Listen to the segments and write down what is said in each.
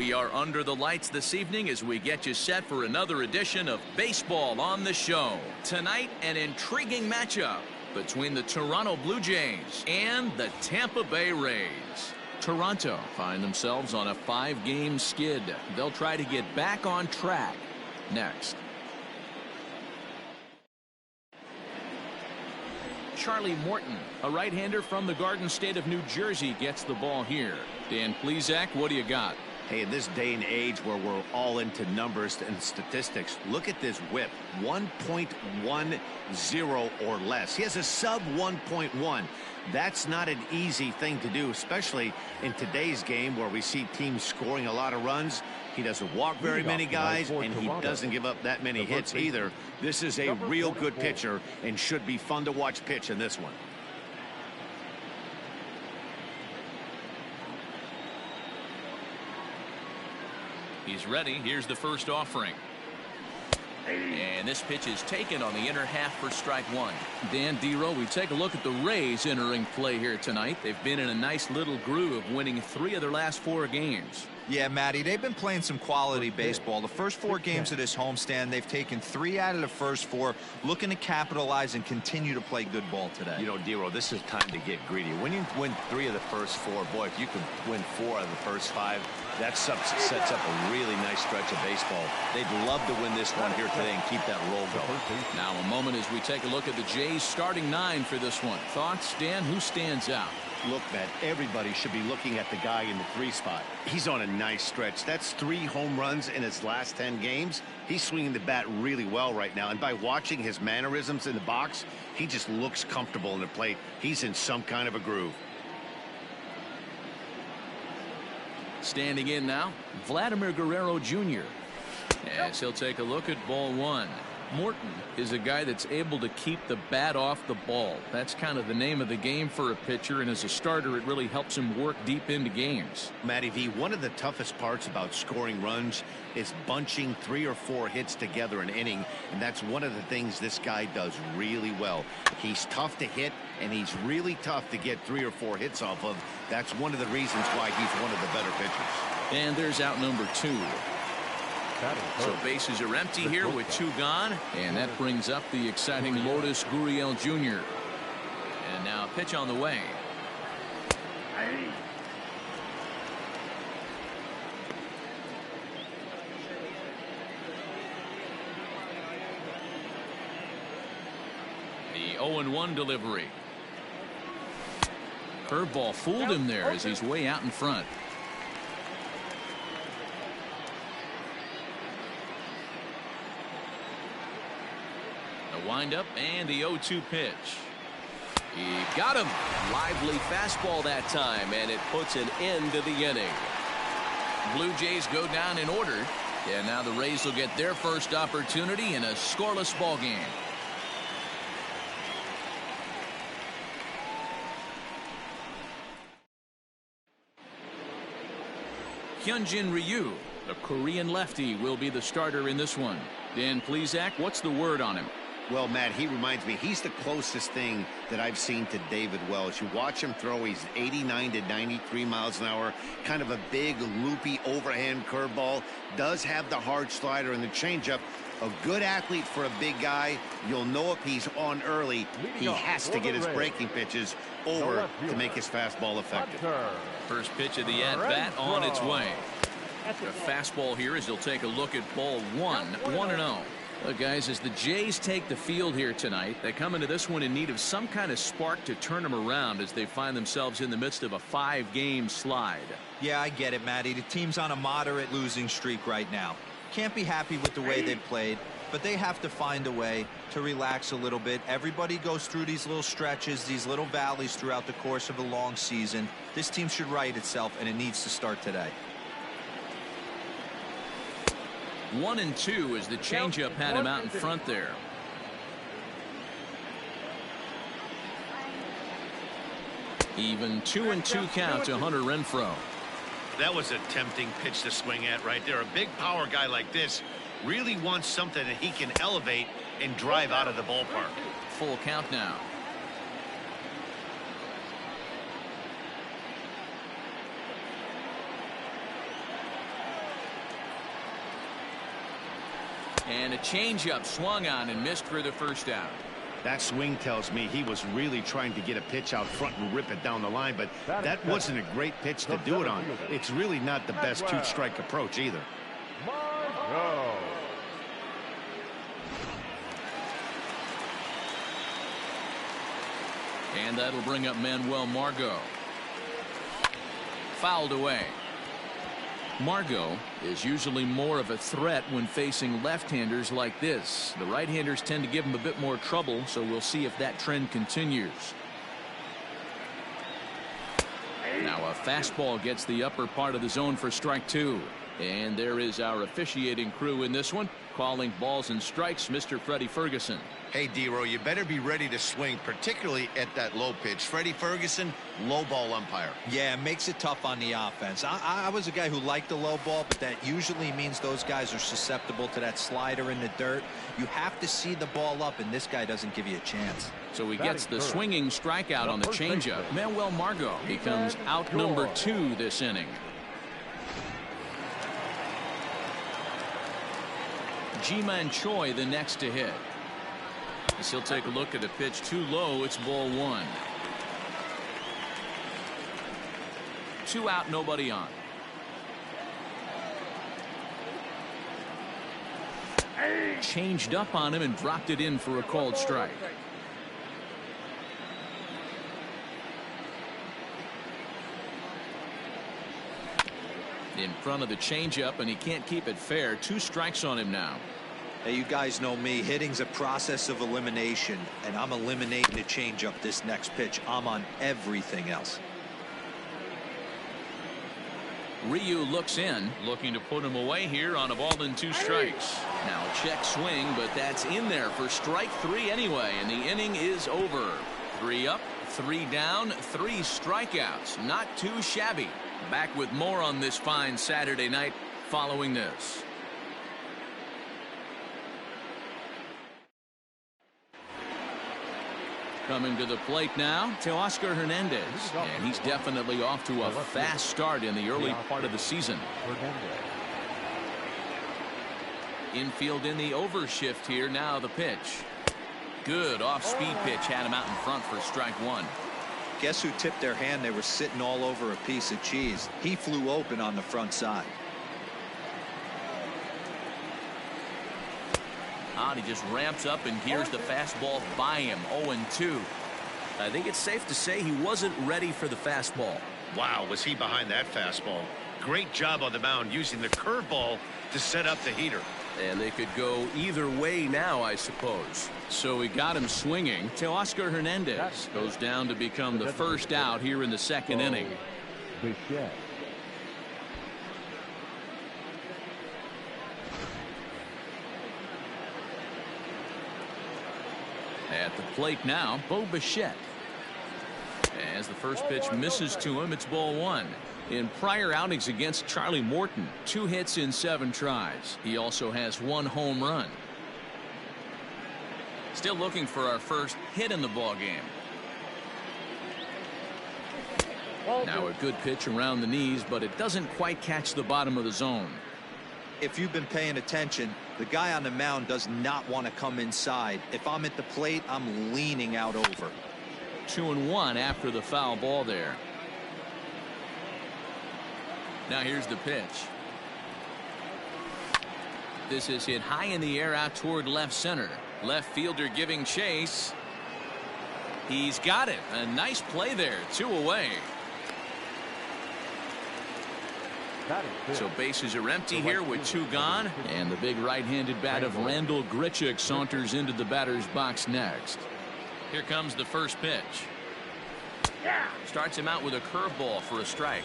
We are under the lights this evening as we get you set for another edition of Baseball on the Show. Tonight, an intriguing matchup between the Toronto Blue Jays and the Tampa Bay Rays. Toronto find themselves on a 5-game skid. They'll try to get back on track next. Charlie Morton, a right-hander from the Garden State of New Jersey, gets the ball here. Dan Plesac, what do you got? Hey, in this day and age where we're all into numbers and statistics, look at this whip, 1.10 or less. He has a sub 1.1. That's not an easy thing to do, especially in today's game where we see teams scoring a lot of runs. He doesn't walk very many guys, and he doesn't give up that many hits either. This is a real good pitcher and should be fun to watch pitch in this one. He's ready. Here's the first offering. And this pitch is taken on the inner half for strike one. Dan Dero, we take a look at the Rays entering play here tonight. They've been in a nice little groove, winning 3 of their last 4 games. Yeah, Matty, they've been playing some quality baseball. The first 4 games of this homestand, they've taken 3 out of the first 4, looking to capitalize and continue to play good ball today. You know, Dero, this is time to get greedy. When you win 3 of the first 4, boy, if you can win 4 out of the first 5, that sets up a really nice stretch of baseball. They'd love to win this one here today and keep that roll going. Now a moment as we take a look at the Jays starting 9 for this one. Thoughts, Dan? Who stands out? Look, Matt, everybody should be looking at the guy in the 3 spot. He's on a nice stretch. That's 3 home runs in his last 10 games. He's swinging the bat really well right now. And by watching his mannerisms in the box, he just looks comfortable in the plate. He's in some kind of a groove. Standing in now, Vladimir Guerrero Jr. as he'll take a look at ball 1. Morton is a guy that's able to keep the bat off the ball. That's kind of the name of the game for a pitcher, and as a starter it really helps him work deep into games. Matty V, one of the toughest parts about scoring runs is bunching 3 or 4 hits together an inning, and that's one of the things this guy does really well. He's tough to hit, and he's really tough to get 3 or 4 hits off of. That's one of the reasons why he's one of the better pitchers. And there's out number 2. So bases are empty here with 2 gone, and that brings up the exciting Lourdes Gurriel Jr. And now pitch on the way. The 0-1 delivery. Curveball fooled him there as he's way out in front. Wind up and the 0-2 pitch. He got him. Lively fastball that time, and it puts an end to the inning. Blue Jays go down in order, and now the Rays will get their first opportunity in a scoreless ball game. Hyunjin Ryu, the Korean lefty, will be the starter in this one. Dan Plesac, what's the word on him? Well, Matt, he reminds me, he's the closest thing that I've seen to David Wells. You watch him throw, he's 89 to 93 miles an hour, kind of a big, loopy, overhand curveball, does have the hard slider and the changeup. A good athlete for a big guy. You'll know if he's on early, he has to get his breaking pitches over to make his fastball effective. First pitch of the at-bat on its way. A fastball here as he'll take a look at ball 1, 1-0. Look, guys, as the Jays take the field here tonight, they come into this one in need of some kind of spark to turn them around as they find themselves in the midst of a 5-game slide. Yeah, I get it, Matty. The team's on a moderate losing streak right now. Can't be happy with the way they've played, but they have to find a way to relax a little bit. Everybody goes through these little stretches, these little valleys throughout the course of a long season. This team should right itself, and it needs to start today. 1-2 as the changeup had him out in front there. Even 2-2 count to Hunter Renfroe. That was a tempting pitch to swing at right there. A big power guy like this really wants something that he can elevate and drive out of the ballpark. Full count now. And a changeup swung on and missed for the first out. That swing tells me he was really trying to get a pitch out front and rip it down the line, but that wasn't a great pitch to do it on. It's really not the best two-strike approach either. And that'll bring up Manuel Margot. Fouled away. Margot is usually more of a threat when facing left-handers like this. The right-handers tend to give him a bit more trouble, so we'll see if that trend continues. Now a fastball gets the upper part of the zone for strike two. And there is our officiating crew in this one, calling balls and strikes, Mr. Freddie Ferguson. Hey, D-Row, you better be ready to swing, particularly at that low pitch. Freddie Ferguson, low ball umpire. Yeah, it makes it tough on the offense. I was a guy who liked the low ball, but that usually means those guys are susceptible to that slider in the dirt. You have to see the ball up, and this guy doesn't give you a chance. So he gets the swinging strikeout on the changeup. Manuel Margot becomes out number 2 this inning. Ji-Man Choi the next to hit. As he'll take a look at a pitch too low. It's ball 1. 2 out, nobody on. Changed up on him and dropped it in for a called strike. In front of the changeup, and he can't keep it fair. 2 strikes on him now. Hey, you guys know me. Hitting's a process of elimination, and I'm eliminating the changeup this next pitch. I'm on everything else. Ryu looks in, looking to put him away here on a ball and 2 strikes. Now a check swing, but that's in there for strike 3 anyway, and the inning is over. 3 up, 3 down, 3 strikeouts. Not too shabby. Back with more on this fine Saturday night following this. Coming to the plate now, Teoscar Hernandez, and he's definitely off to a fast start in the early part of the season. Infield in the overshift here. Now the pitch. Good off-speed pitch, had him out in front for strike 1. Guess who tipped their hand? They were sitting all over a piece of cheese. He flew open on the front side. He just ramps up and hears the fastball by him. 0-2. I think it's safe to say he wasn't ready for the fastball. Wow, was he behind that fastball. Great job on the mound using the curveball to set up the heater. And they could go either way now, I suppose. So we got him swinging. Teoscar Hernandez goes down to become the first out here in the second inning. At the plate now, Bo Bichette. As the first pitch misses to him, it's ball 1. In prior outings against Charlie Morton, 2 hits in 7 tries. He also has 1 home run. Still looking for our first hit in the ball game. Now a good pitch around the knees, but it doesn't quite catch the bottom of the zone. If you've been paying attention, the guy on the mound does not want to come inside. If I'm at the plate, I'm leaning out over. 2-1 after the foul ball there. Now here's the pitch. This is hit high in the air out toward left center. Left fielder giving chase. He's got it. A nice play there. 2 away. So bases are empty here with 2 gone. And the big right-handed bat of Randall Grichuk saunters into the batter's box next. Here comes the first pitch. Starts him out with a curveball for a strike.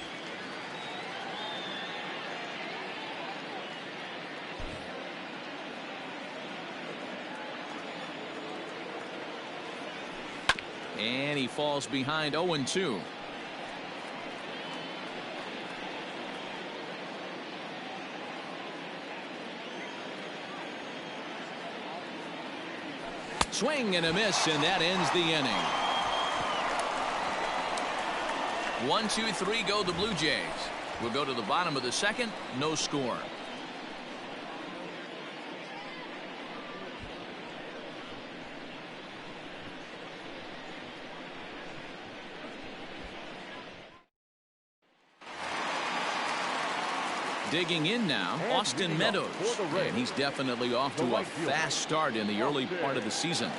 And he falls behind. 0-2. Swing and a miss, and that ends the inning. 1, 2, 3 go the Blue Jays. We'll go to the bottom of the second. No score. Digging in now, Austin Meadows. And he's definitely off to a fast start in the early part of the season.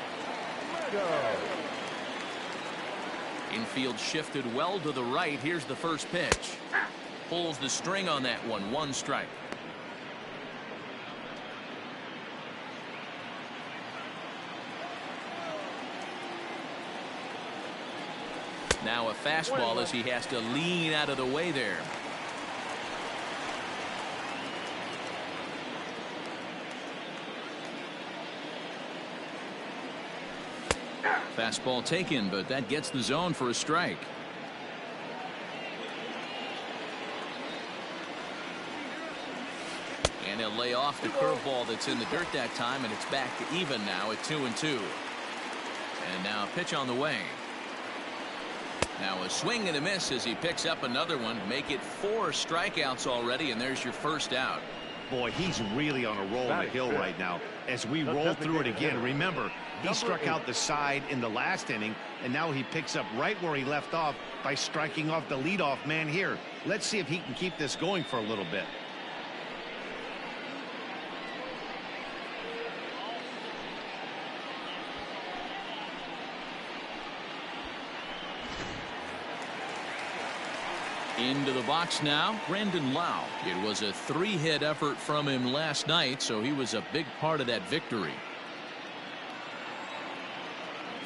Infield shifted well to the right. Here's the first pitch. Pulls the string on that one. 1 strike. Now a fastball as he has to lean out of the way there. Fastball taken, but that gets the zone for a strike. And he'll lay off the curveball that's in the dirt that time, and it's back to even now at 2-2. And now a pitch on the way. Now a swing and a miss as he picks up another one. Make it 4 strikeouts already, and there's your first out. Boy, he's really on a roll on the hill right now. As we roll through it again, remember, he struck out the side in the last inning, and now he picks up right where he left off by striking off the leadoff man here. Let's see if he can keep this going for a little bit. Into the box now, Brandon Lau. It was a 3-hit effort from him last night, so he was a big part of that victory.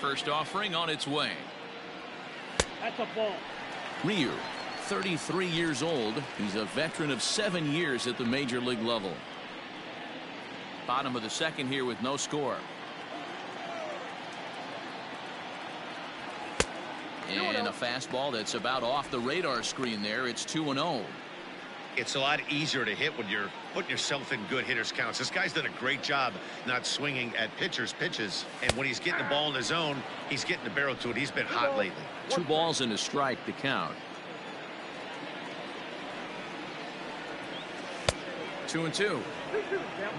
First offering on its way. That's a ball. Ryu, 33 years old. He's a veteran of 7 years at the major league level. Bottom of the second here with no score. And a fastball that's about off the radar screen there. It's 2-0. It's a lot easier to hit when you're putting yourself in good hitters counts. This guy's done a great job not swinging at pitchers' pitches. And when he's getting the ball in the zone, he's getting the barrel to it. He's been hot lately. 2 balls and a strike to count. 2-2.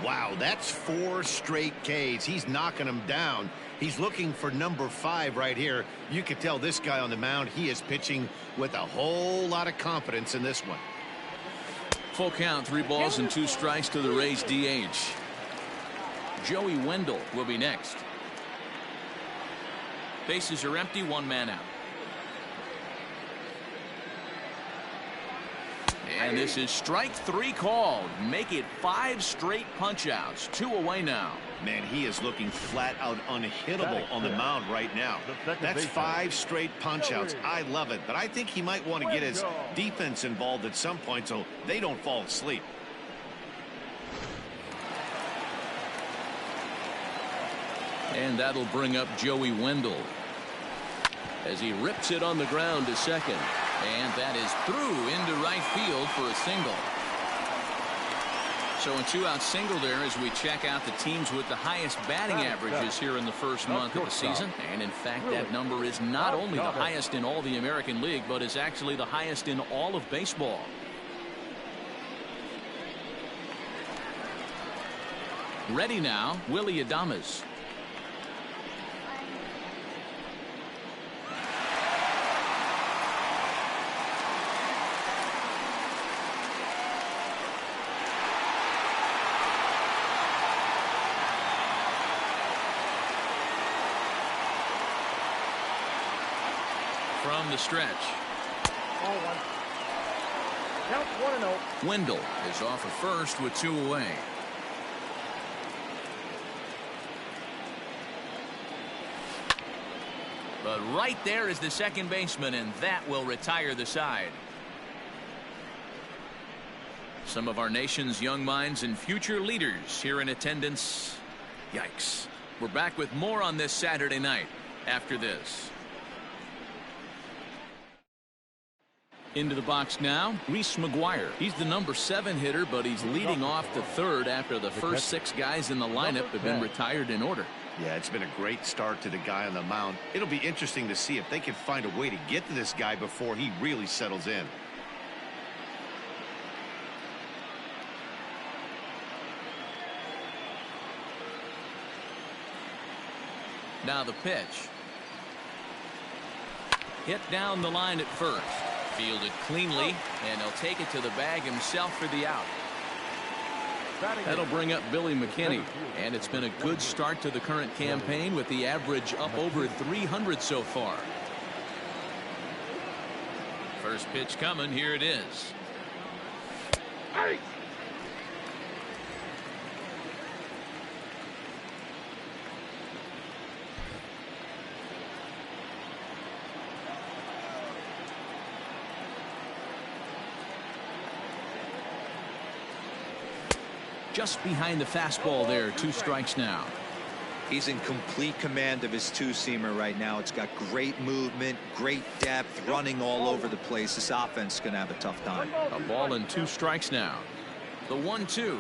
Wow, that's 4 straight Ks. He's knocking them down. He's looking for number 5 right here. You can tell this guy on the mound, he is pitching with a whole lot of confidence in this one. Full count, 3 balls and 2 strikes to the Rays DH. Joey Wendell will be next. Bases are empty, 1 man out. And this is strike 3 called. Make it 5 straight punch outs. 2 away now. Man, he is looking flat out unhittable on the mound right now. That's 5 straight punch outs. I love it, but I think he might want to get his defense involved at some point so they don't fall asleep. And that'll bring up Joey Wendell as he rips it on the ground to second. And that is through into right field for a single. So a 2-out single there as we check out the teams with the highest batting averages here in the first month of the season. And in fact, that number is not only the highest in all the American League, but is actually the highest in all of baseball. Ready now, Willy Adames. From the stretch. Ball 1. Count 1-0. Wendell is off at first with 2 away. But right there is the second baseman, and that will retire the side. Some of our nation's young minds and future leaders here in attendance. Yikes. We're back with more on this Saturday night after this. Into the box now, Reese McGuire. He's the number 7 hitter, but he's leading off the third after the first 6 guys in the lineup have been retired in order. Yeah, it's been a great start to the guy on the mound. It'll be interesting to see if they can find a way to get to this guy before he really settles in. Now the pitch. Hit down the line at first. Fielded cleanly, and he'll take it to the bag himself for the out. That'll bring up Billy McKinney, and it's been a good start to the current campaign with the average up over 300 so far. First pitch coming. Here it is. Just behind the fastball there. 2 strikes now. He's in complete command of his two-seamer right now. It's got great movement, great depth, running all over the place. This offense is going to have a tough time. A ball and 2 strikes now. The 1-2.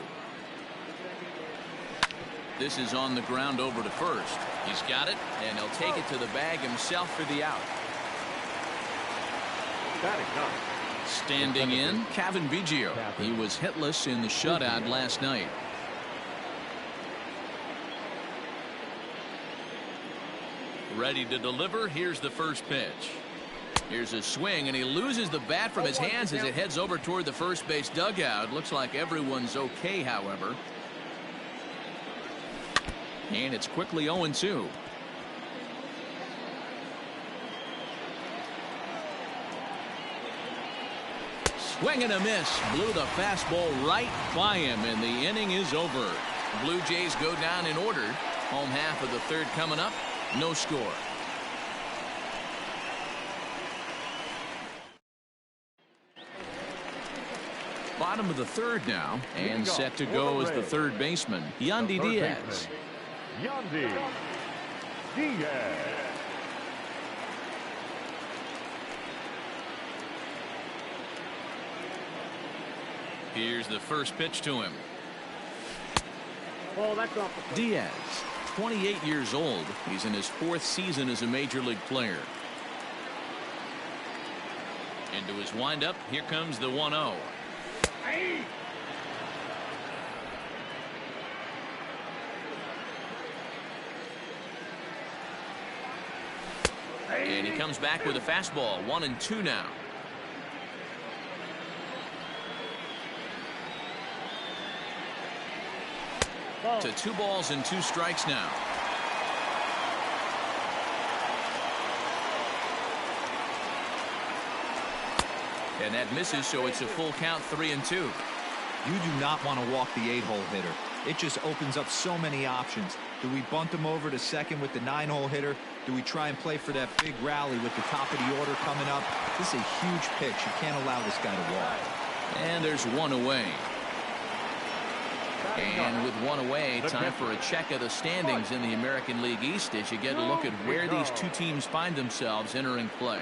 This is on the ground over to first. He's got it, and he'll take it to the bag himself for the out. Standing in, Kevin Biggio. He was hitless in the shutout last night. Ready to deliver. Here's the first pitch. Here's a swing, and he loses the bat from his hands as it heads over toward the first base dugout. Looks like everyone's okay, however. And it's quickly 0-2. Swing and a miss. Blew the fastball right by him, and the inning is over. Blue Jays go down in order. Home half of the third coming up. No score. Bottom of the third now, and set to go as the third baseman, Yandy Diaz. Yandy Diaz. Here's the first pitch to him. Oh, that's off the plate. Diaz, 28 years old. He's in his 4th season as a major league player. Into his windup. Here comes the 1-0. And he comes back with a fastball. 1-2 now. To 2 balls and 2 strikes now. And that misses, so it's a full count. 3-2. You do not want to walk the 8-hole hitter. It just opens up so many options. Do we bunt him over to second with the 9-hole hitter? Do we try and play for that big rally with the top of the order coming up? This is a huge pitch. You can't allow this guy to walk. And there's 1 away. And with 1 away, time for a check of the standings in the American League East as you get a look at where these 2 teams find themselves entering play.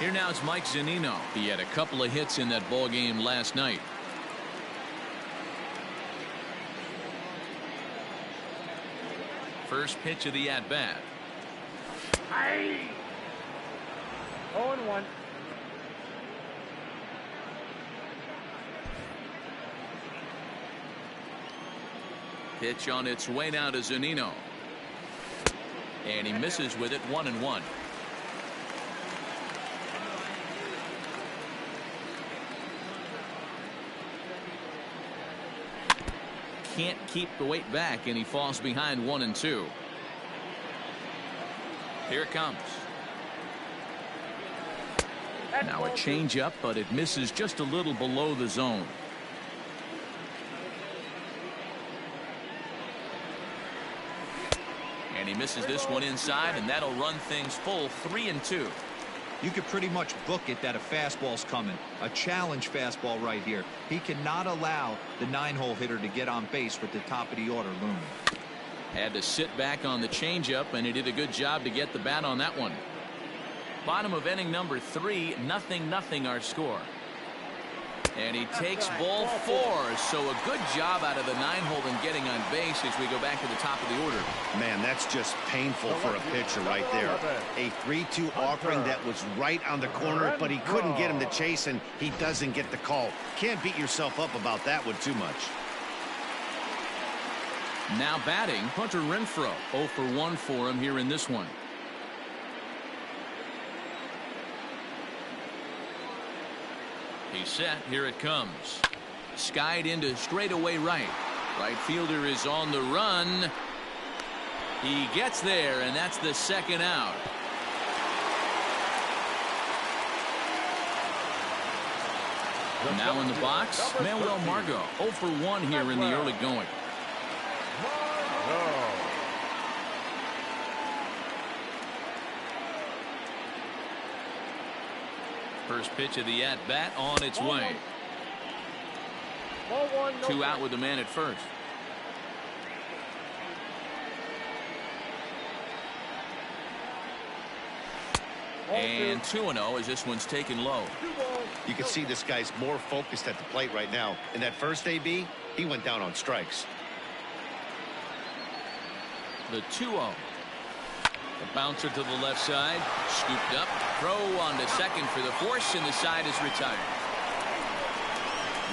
Here now is Mike Zunino. He had a couple of hits in that ball game last night. First pitch of the at-bat. 0-1. Pitch on its way now to Zunino. And he misses with it. 1-1. Can't keep the weight back, and he falls behind 1-2. Here it comes. Now a changeup, but it misses just a little below the zone. And he misses this one inside, and that'll run things full. 3-2. You could pretty much book it that a fastball's coming. A challenge fastball right here. He cannot allow the 9-hole hitter to get on base with the top of the order looming. Had to sit back on the changeup, and he did a good job to get the bat on that one. Bottom of inning number 3, 0-0 our score. And he takes ball 4. So a good job out of the 9-hole and getting on base as we go back to the top of the order. Man, that's just painful for a pitcher right there. A 3-2 offering that was right on the corner, but he couldn't get him to chase, and he doesn't get the call. Can't beat yourself up about that one too much. Now batting, Hunter Renfroe. 0 for 1 for him here in this one. He's set. Here it comes. Skied into straightaway right. Right fielder is on the run. He gets there, and that's the second out. Now in the box, Manuel Margot. 0 for 1 here in the early going. First pitch of the at-bat on its way. 2 out with the man at first. And 2-0 as this one's taken low. You can see this guy's more focused at the plate right now. In that first AB, he went down on strikes. The 2-0. The bouncer to the left side. Scooped up. Throw on to second for the force, and the side is retired.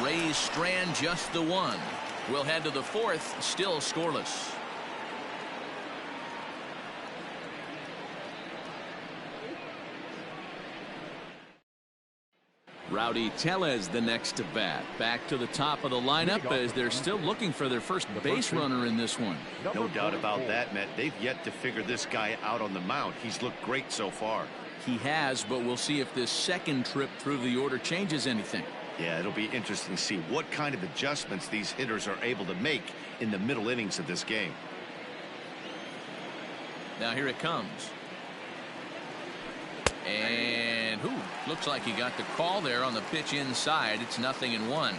Rays strand just the one. We'll head to the fourth, still scoreless. Rowdy Tellez the next to bat. Back to the top of the lineup as they're still looking for their first base runner in this one. No doubt about that, Matt. They've yet to figure this guy out on the mound. He's looked great so far. He has, but we'll see if this second trip through the order changes anything. Yeah, it'll be interesting to see what kind of adjustments these hitters are able to make in the middle innings of this game. Now here it comes. And looks like he got the call there on the pitch inside. It's 0-1.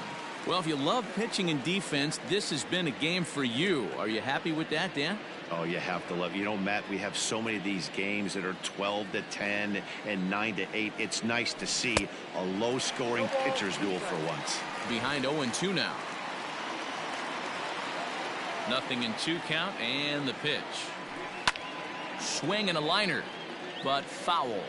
Well, if you love pitching and defense, this has been a game for you. Are you happy with that, Dan? Oh, you have to love it. You know, Matt, we have so many of these games that are 12-10 and 9-8. It's nice to see a low-scoring pitcher's duel for once. Behind 0-2 now. 0-2 count, and the pitch. Swing and a liner, but foul.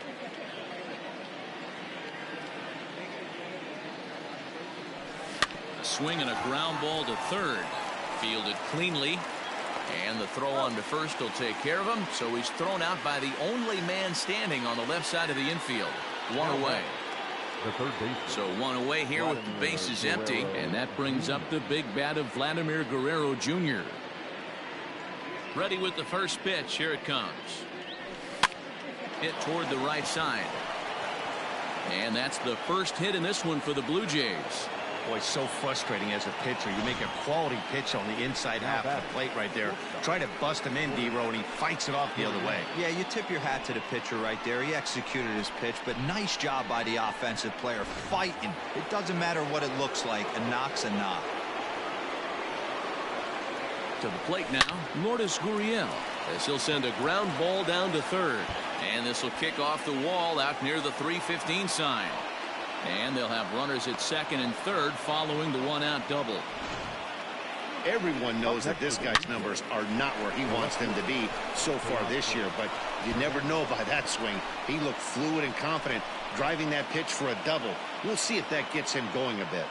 A swing and a ground ball to third. Fielded cleanly. And the throw on to first will take care of him. So he's thrown out by the only man standing on the left side of the infield. 1 away. So 1 away here with the bases empty. And that brings up the big bat of Vladimir Guerrero Jr. Ready with the first pitch. Here it comes. Hit toward the right side. And that's the first hit in this one for the Blue Jays. Boy, it's so frustrating as a pitcher. You make a quality pitch on the inside half of the plate right there. Try to bust him in, D-Row, and he fights it off the other way. Yeah, you tip your hat to the pitcher right there. He executed his pitch, but nice job by the offensive player fighting. It doesn't matter what it looks like. A knock's a knock. To the plate now, Lourdes Gurriel, as he'll send a ground ball down to third. And this will kick off the wall out near the 315 sign. And they'll have runners at second and third following the 1-out double. Everyone knows that this guy's numbers are not where he wants them to be so far this year, but you never know by that swing. He looked fluid and confident driving that pitch for a double. We'll see if that gets him going a bit.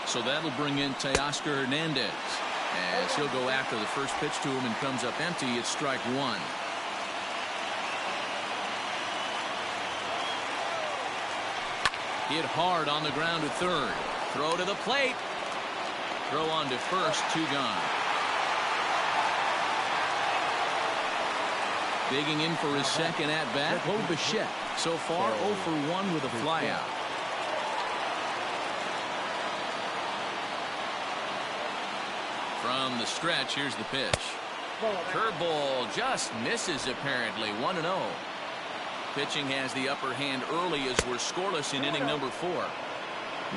So that'll bring in Teoscar Hernandez as he'll go after the first pitch to him and comes up empty. It's strike one. Hit hard on the ground to third. Throw to the plate. Throw on to first. 2 gone. Digging in for his second at bat, Bo Bichette. So far 0 for 1 with a flyout. From the stretch, here's the pitch. Curveball just misses apparently. 1-0. Pitching has the upper hand early as we're scoreless in inning number 4.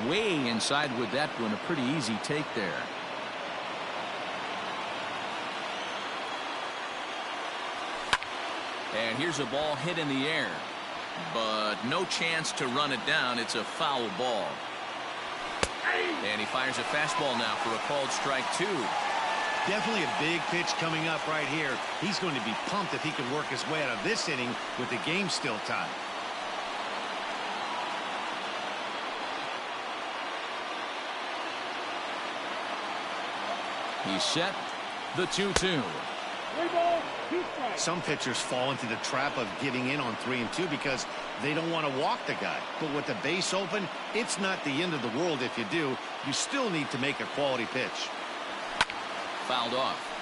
Way inside with that one. A pretty easy take there. And here's a ball hit in the air, but no chance to run it down. It's a foul ball. And he fires a fastball now for a called strike 2. Definitely a big pitch coming up right here. He's going to be pumped if he can work his way out of this inning with the game still tied. He's set. The 2-2. 3 balls, 2 strikes. Some pitchers fall into the trap of giving in on 3 and 2 because they don't want to walk the guy. But with the base open, it's not the end of the world if you do. You still need to make a quality pitch. Fouled off.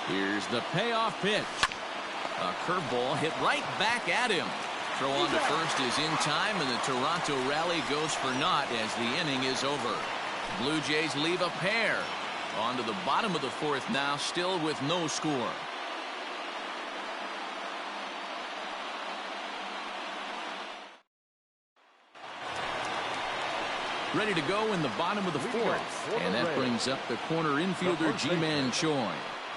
Here's the payoff pitch. A curveball hit right back at him. Throw on to first is in time, and the Toronto rally goes for naught as the inning is over. Blue Jays leave a pair. On to the bottom of the 4th now, still with no score. Ready to go in the bottom of the 4th. And that brings up the corner infielder Ji-Man Choi.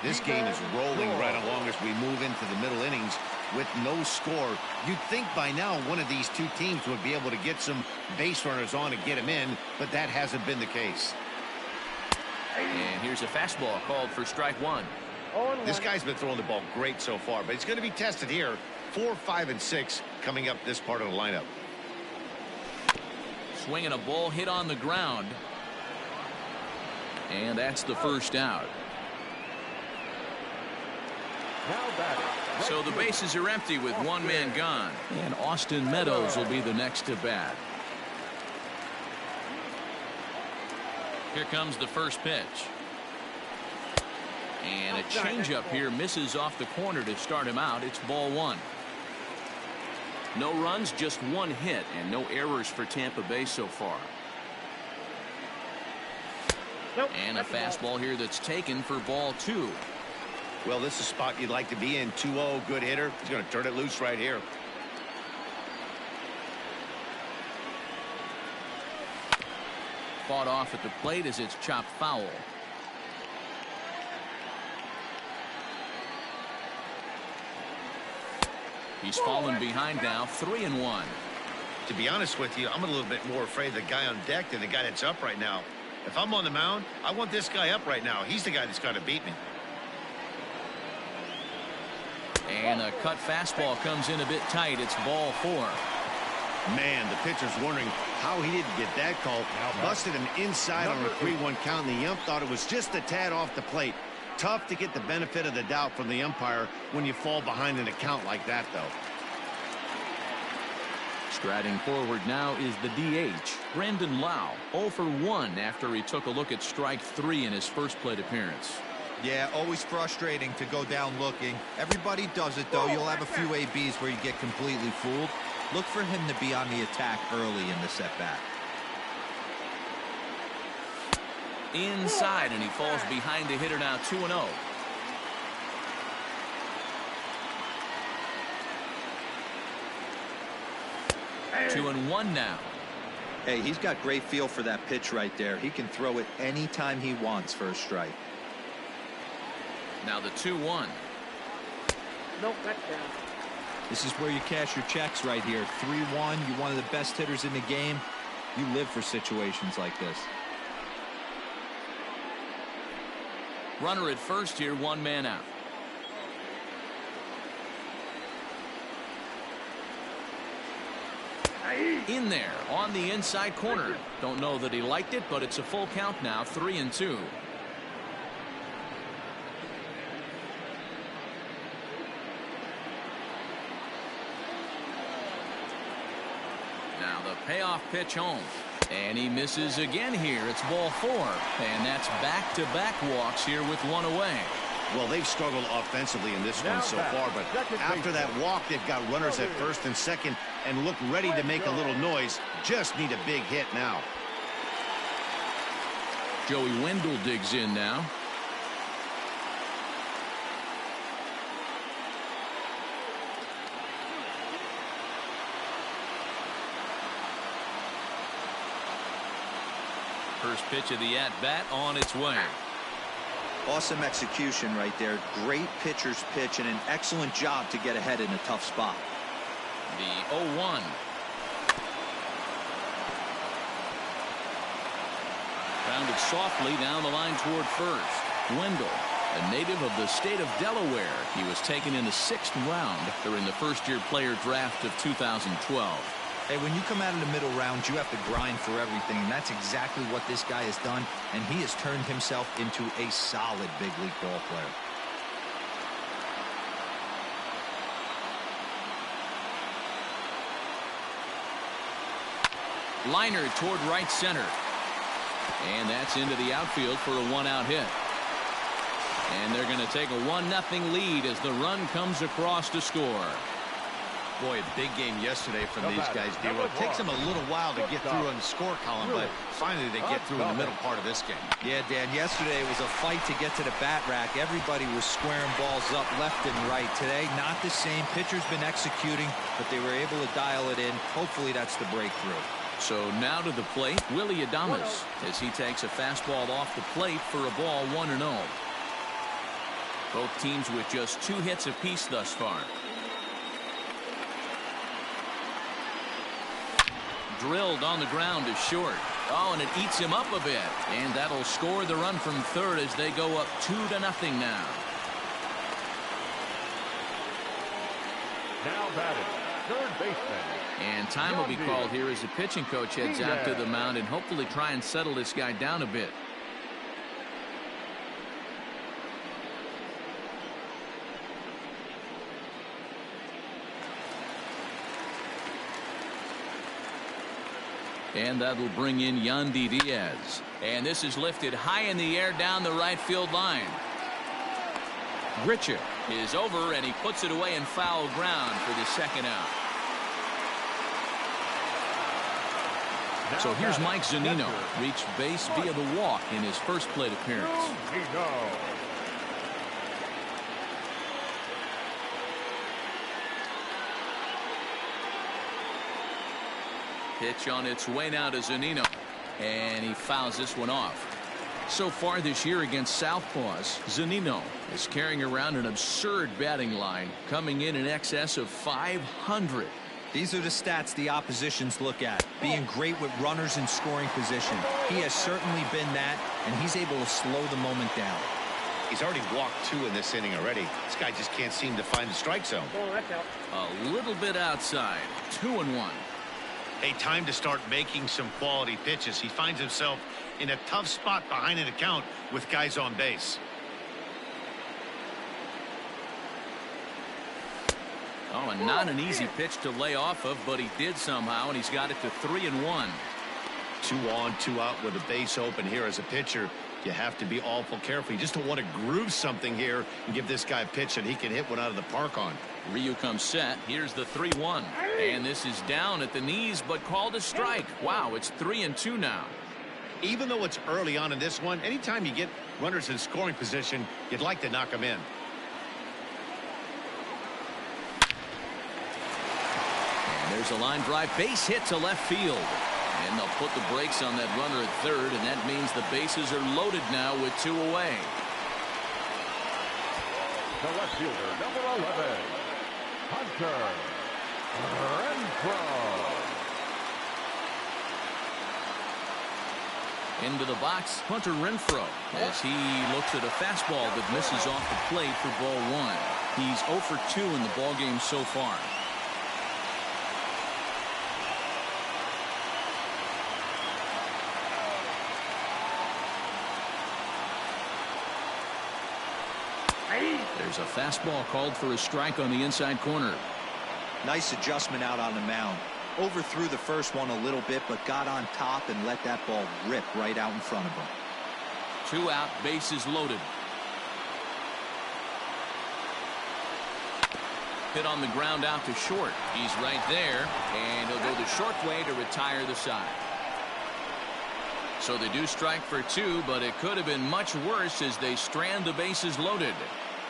This game is rolling right along as we move into the middle innings with no score. You'd think by now one of these two teams would be able to get some base runners on and get them in, but that hasn't been the case. And here's a fastball called for strike 1. This guy's been throwing the ball great so far, but he's going to be tested here. 4, 5, and 6 coming up this part of the lineup. Swinging a ball hit on the ground. And that's the first out. So the bases are empty with one man gone. And Austin Meadows will be the next to bat. Here comes the first pitch. And a changeup here misses off the corner to start him out. It's ball 1. No runs, just 1 hit, and no errors for Tampa Bay so far. And a fastball here that's taken for ball 2. Well, this is a spot you'd like to be in. 2-0, good hitter. He's going to turn it loose right here. Fought off at the plate as it's chopped foul. He's fallen behind now, 3-1. To be honest with you, I'm a little bit more afraid of the guy on deck than the guy that's up right now. If I'm on the mound, I want this guy up right now. He's the guy that's got to beat me. And a cut fastball comes in a bit tight. It's ball 4. Man, the pitcher's wondering how he didn't get that call. Busted him inside on a 3-1 count, and the ump thought it was just a tad off the plate. Tough to get the benefit of the doubt from the umpire when you fall behind in a count like that, though. Striding forward now is the DH, Brandon Lau, 0 for 1 after he took a look at strike 3 in his first plate appearance. Yeah, always frustrating to go down looking. Everybody does it, though. You'll have a few ABs where you get completely fooled. Look for him to be on the attack early in the at-bat. Inside, and he falls behind the hitter now, 2-0. Hey. 2-1 now. Hey, he's got great feel for that pitch right there. He can throw it anytime he wants for a strike. Now the 2-1. Nope, that's down. This is where you cash your checks right here. 3-1. You're one of the best hitters in the game. You live for situations like this. Runner at first here, 1 man out. In there on the inside corner. Don't know that he liked it, but it's a full count now, 3-2. Now the payoff pitch home. And he misses again here. It's ball 4. And that's back-to-back walks here with 1 away. Well, they've struggled offensively in this one so far, but after that walk, they've got runners at first and second and look ready to make a little noise. Just need a big hit now. Joey Wendell digs in now. First pitch of the at-bat on its way. Awesome execution right there. Great pitcher's pitch and an excellent job to get ahead in a tough spot. The 0-1. Grounded softly down the line toward first. Wendell, a native of the state of Delaware. He was taken in the 6th round during the first-year player draft of 2012. Hey, when you come out of the middle rounds, you have to grind for everything, and that's exactly what this guy has done, and he has turned himself into a solid big league ball player. Liner toward right center. And that's into the outfield for a one-out hit. And they're going to take a 1-0 lead as the run comes across to score. Boy, a big game yesterday from these guys, D-Roll. It takes them a little while to get through on the score column, but finally they get through in the middle part of this game. Yeah, Dan, yesterday it was a fight to get to the bat rack. Everybody was squaring balls up left and right. Today, not the same. Pitcher's been executing, but they were able to dial it in. Hopefully that's the breakthrough. So now to the plate, Willie Adames, as he takes a fastball off the plate for a ball 1-0. Both teams with just 2 hits apiece thus far. Drilled on the ground to short. Oh, and it eats him up a bit. And that'll score the run from third as they go up 2-0 now. Now batting, third baseman. And time will be called here as the pitching coach heads out to the mound and hopefully try and settle this guy down a bit. And that'll bring in Yandy Diaz. And this is lifted high in the air down the right field line. Grichuk is over, and he puts it away in foul ground for the second out. So here's Mike Zunino. Reached base via the walk in his first plate appearance. Pitch on its way now to Zunino. And he fouls this one off. So far this year against Southpaws, Zunino is carrying around an absurd batting line, coming in excess of 500. These are the stats the oppositions look at. Being great with runners in scoring position. He has certainly been that, and he's able to slow the moment down. He's already walked 2 in this inning already. This guy just can't seem to find the strike zone. A little bit outside. 2-1. Hey, time to start making some quality pitches. He finds himself in a tough spot behind an account with guys on base. Oh, and not an easy pitch to lay off of, but he did somehow, and he's got it to 3-1. 2 on, 2 out with a base open here as a pitcher. You have to be awful careful. You just don't want to groove something here and give this guy a pitch that he can hit one out of the park on. Ryu comes set. Here's the 3-1. And this is down at the knees, but called a strike. Wow, it's 3-2 now. Even though it's early on in this one, anytime you get runners in scoring position, you'd like to knock them in. And there's a line drive base hit to left field. And they'll put the brakes on that runner at third, and that means the bases are loaded now with 2 away. The left fielder, number 11, Hunter Renfroe. Into the box, Hunter Renfroe, as he looks at a fastball that misses off the plate for ball 1. He's 0 for 2 in the ballgame so far. There's a fastball called for a strike on the inside corner. Nice adjustment out on the mound. Overthrew the first one a little bit, but got on top and let that ball rip right out in front of him. 2 out, bases loaded. Hit on the ground out to short. He's right there, and he'll go the short way to retire the side. So they do strike for 2, but it could have been much worse as they strand the bases loaded.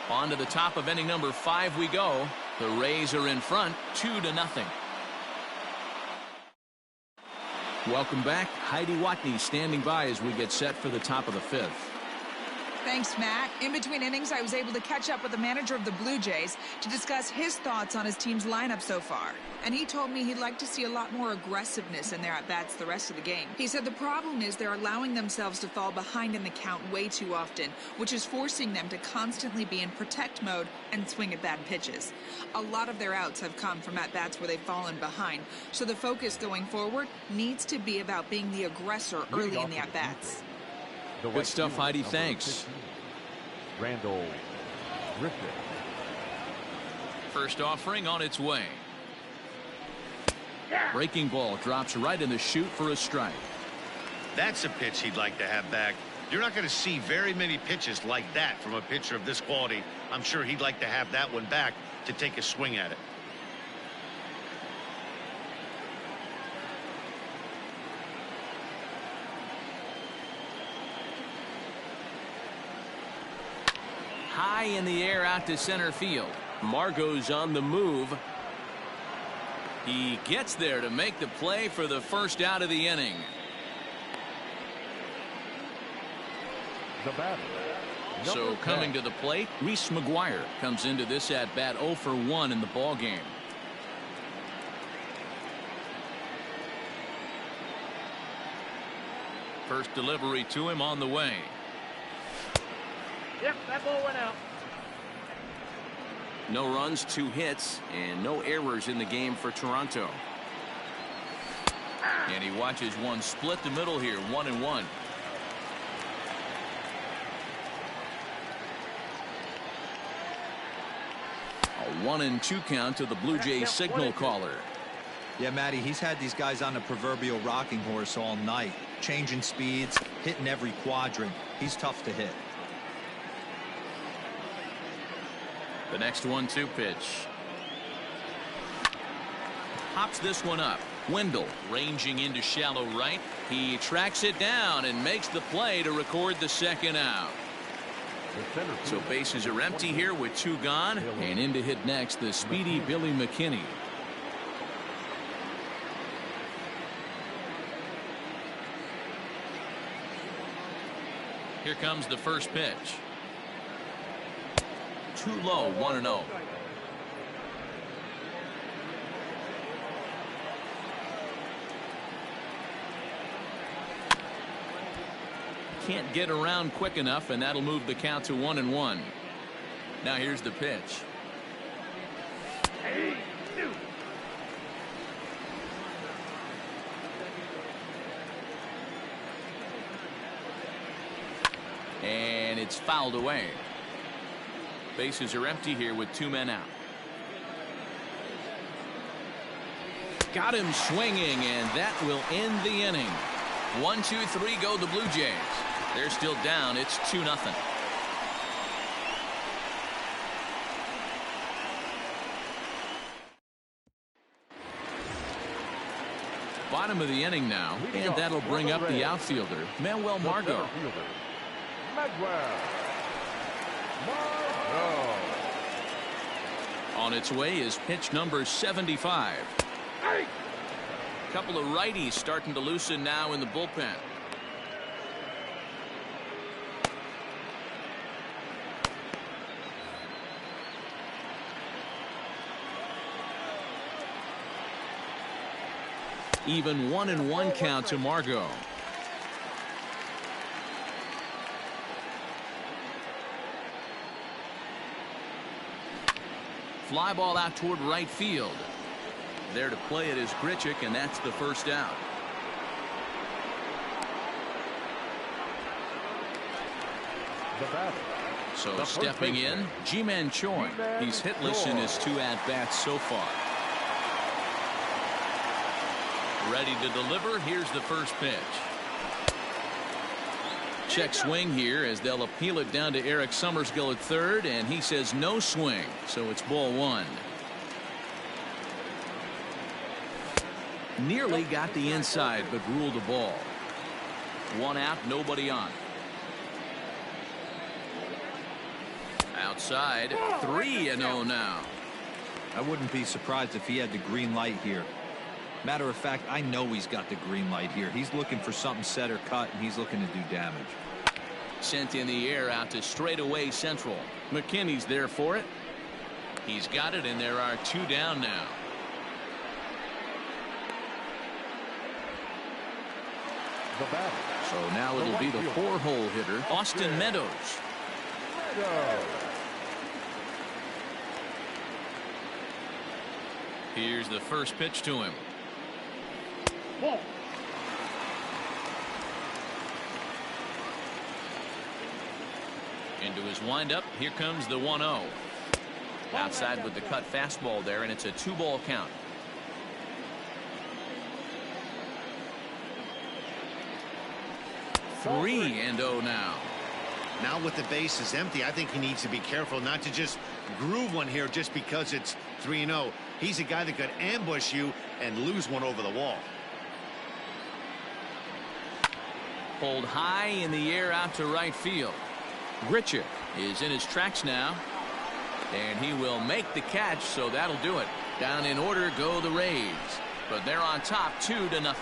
On to the top of inning number 5 we go. The Rays are in front, 2-0. Welcome back. Heidi Watney standing by as we get set for the top of the 5th. Thanks, Matt. In between innings, I was able to catch up with the manager of the Blue Jays to discuss his thoughts on his team's lineup so far. And he told me he'd like to see a lot more aggressiveness in their at-bats the rest of the game. He said the problem is they're allowing themselves to fall behind in the count way too often, which is forcing them to constantly be in protect mode and swing at bad pitches. A lot of their outs have come from at-bats where they've fallen behind, so the focus going forward needs to be about being the aggressor early in the at-bats. Good stuff, Heidi. Thanks. Randall Griffith. First offering on its way. Breaking ball drops right in the chute for a strike. That's a pitch he'd like to have back. You're not going to see very many pitches like that from a pitcher of this quality. I'm sure he'd like to have that one back to take a swing at it. High in the air out to center field. Margot's on the move. He gets there to make the play for the first out of the inning. The batter. So coming to the plate, Reese McGuire comes into this at bat 0 for 1 in the ball game. First delivery to him on the way. Yep, that ball went out. No runs, 2 hits, and no errors in the game for Toronto. And he watches one split the middle here, 1-1. A 1-2 count to the Blue Jays signal caller. Yeah, Matty, he's had these guys on the proverbial rocking horse all night, changing speeds, hitting every quadrant. He's tough to hit. The next 1-2 pitch. Pops this one up. Wendell ranging into shallow right. He tracks it down and makes the play to record the second out. So bases are empty here with 2 gone, and in to hit next the speedy Billy McKinney. Here comes the first pitch. Too low, 1-0. Can't get around quick enough, and that'll move the count to 1-1. Now here's the pitch. And it's fouled away. Bases are empty here with 2 men out. Got him swinging, and that will end the inning. 1, 2, 3 go the Blue Jays. They're still down. It's 2-0. Bottom of the inning now, and that'll bring up the outfielder, Manuel Margot. On its way is pitch number 75. Couple of righties starting to loosen now in the bullpen. Even 1-1 count to Margot. Fly ball out toward right field. There to play it is Grichuk, and that's the first out. So stepping in, Ji-Man Choi. He's hitless in his 2 at-bats so far. Ready to deliver. Here's the first pitch. Check swing here as they'll appeal it down to Eric Summersgill at third, and he says no swing, so it's ball 1. Nearly got the inside, but ruled a ball. 1 out, nobody on. Outside, 3-0 now. I wouldn't be surprised if he had the green light here. Matter of fact, I know he's got the green light here. He's looking for something set or cut, and he's looking to do damage. Sent in the air out to straightaway central. McKinney's there for it. He's got it, and there are 2 down now. The batter. So now it'll be the 4-hole hitter, Austin Meadows. Here's the first pitch to him. Ball. Into his windup. Here comes the 1-0. Outside with the cut fastball there, and it's a 2-ball count. Three and 0 now. Now with the bases empty, I think he needs to be careful not to just groove one here just because it's 3-0. He's a guy that could ambush you and lose one over the wall. Pulled high in the air out to right field. Grichuk is in his tracks now, and he will make the catch, so that'll do it. Down in order go the Rays, but they're on top 2-0.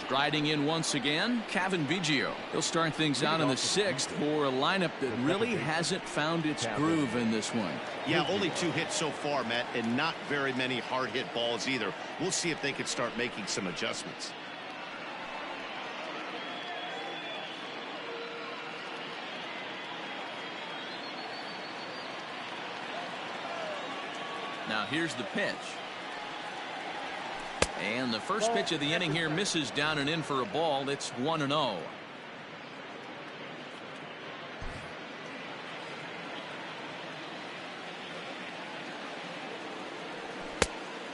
Striding in once again, Cavan Biggio. He'll start things out in the 6th for a lineup that really hasn't found its groove in this one. Yeah, only 2 hits so far, Matt, and not very many hard hit balls either. We'll see if they can start making some adjustments. Now here's the pitch. And the first pitch of the inning here misses down and in for a ball. It's 1-0.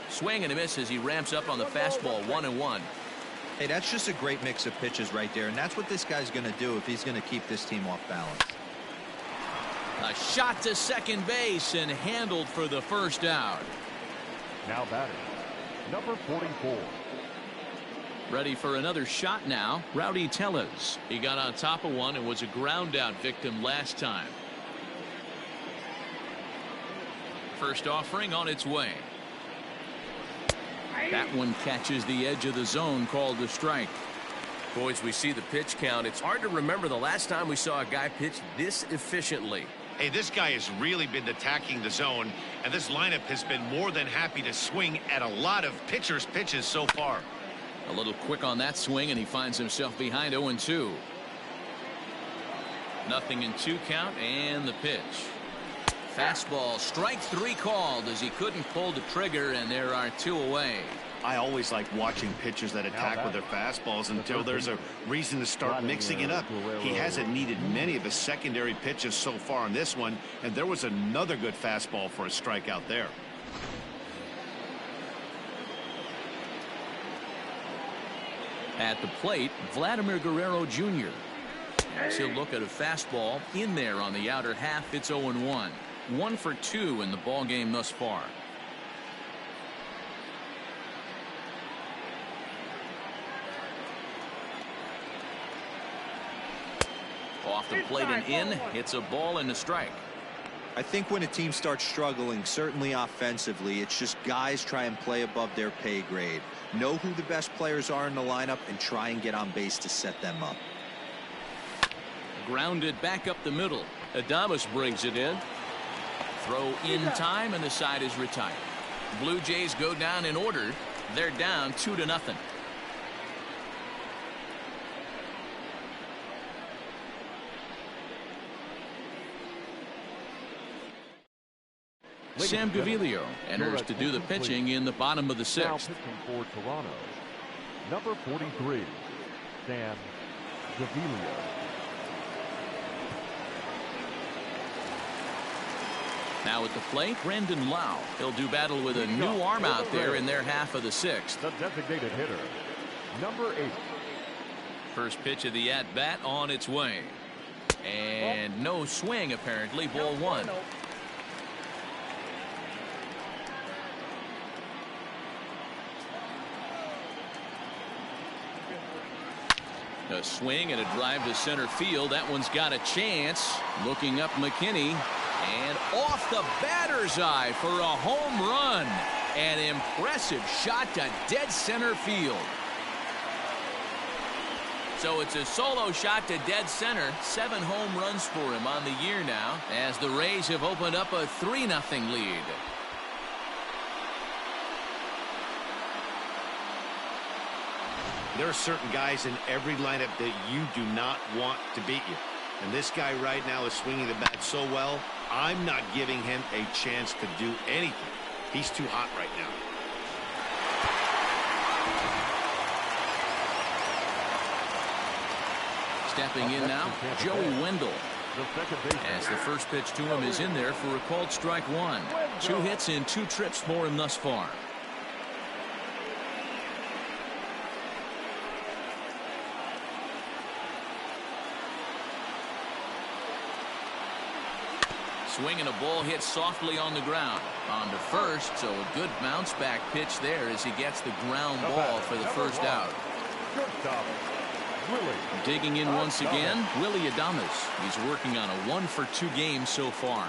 Swing and a miss as he ramps up on the fastball. 1-1. Hey, that's just a great mix of pitches right there, and that's what this guy's going to do if he's going to keep this team off balance. A shot to second base and handled for the first out. Now batting, number 44. Ready for another shot now. Rowdy Tellez. He got on top of one and was a ground out victim last time. First offering on its way. That one catches the edge of the zone, called a strike. Boys, we see the pitch count. It's hard to remember the last time we saw a guy pitch this efficiently. Hey, this guy has really been attacking the zone, and this lineup has been more than happy to swing at a lot of pitchers' pitches so far. A little quick on that swing, and he finds himself behind 0-2. 0-2 count, and the pitch. Fastball, strike 3 called as he couldn't pull the trigger, and there are 2 away. I always like watching pitchers that attack with their fastballs until there's a reason to start mixing it up. He hasn't needed many of his secondary pitches so far in this one, and there was another good fastball for a strikeout there. At the plate, Vladimir Guerrero Jr. As he'll look at a fastball in there on the outer half. It's 0-1. 1 for 2 in the ball game thus far. Off the plate and in. It's a ball and a strike. I think when a team starts struggling, certainly offensively, it's just guys try and play above their pay grade. Know who the best players are in the lineup and try and get on base to set them up. Grounded back up the middle. Adames brings it in. Throw in time, and the side is retired. Blue Jays go down in order. They're down 2-0. Sam Gaviglio enters to do the pitching in the bottom of the 6th. Now pitching for Toronto, number 43, Sam Gaviglio. Now at the plate, Brandon Lau. He'll do battle with a new arm out there in their half of the 6th. The designated hitter, number 8. First pitch of the at-bat on its way. And no swing, apparently. Ball 1. A swing and a drive to center field. That one's got a chance. Looking up McKinney. And off the batter's eye for a home run. An impressive shot to dead center field. So it's a solo shot to dead center. 7 home runs for him on the year now, as the Rays have opened up a 3-0 lead. There are certain guys in every lineup that you do not want to beat you. And this guy right now is swinging the bat so well, I'm not giving him a chance to do anything. He's too hot right now. Stepping in now, Joey Wendell. As the first pitch to him is in there for a called strike 1. 2 hits in 2 trips for him thus far. Swinging a ball hit softly on the ground. On to first, so a good bounce back pitch there as he gets the ground ball for the first out. Digging in once again, Willie Adames. He's working on a 1-for-2 game so far.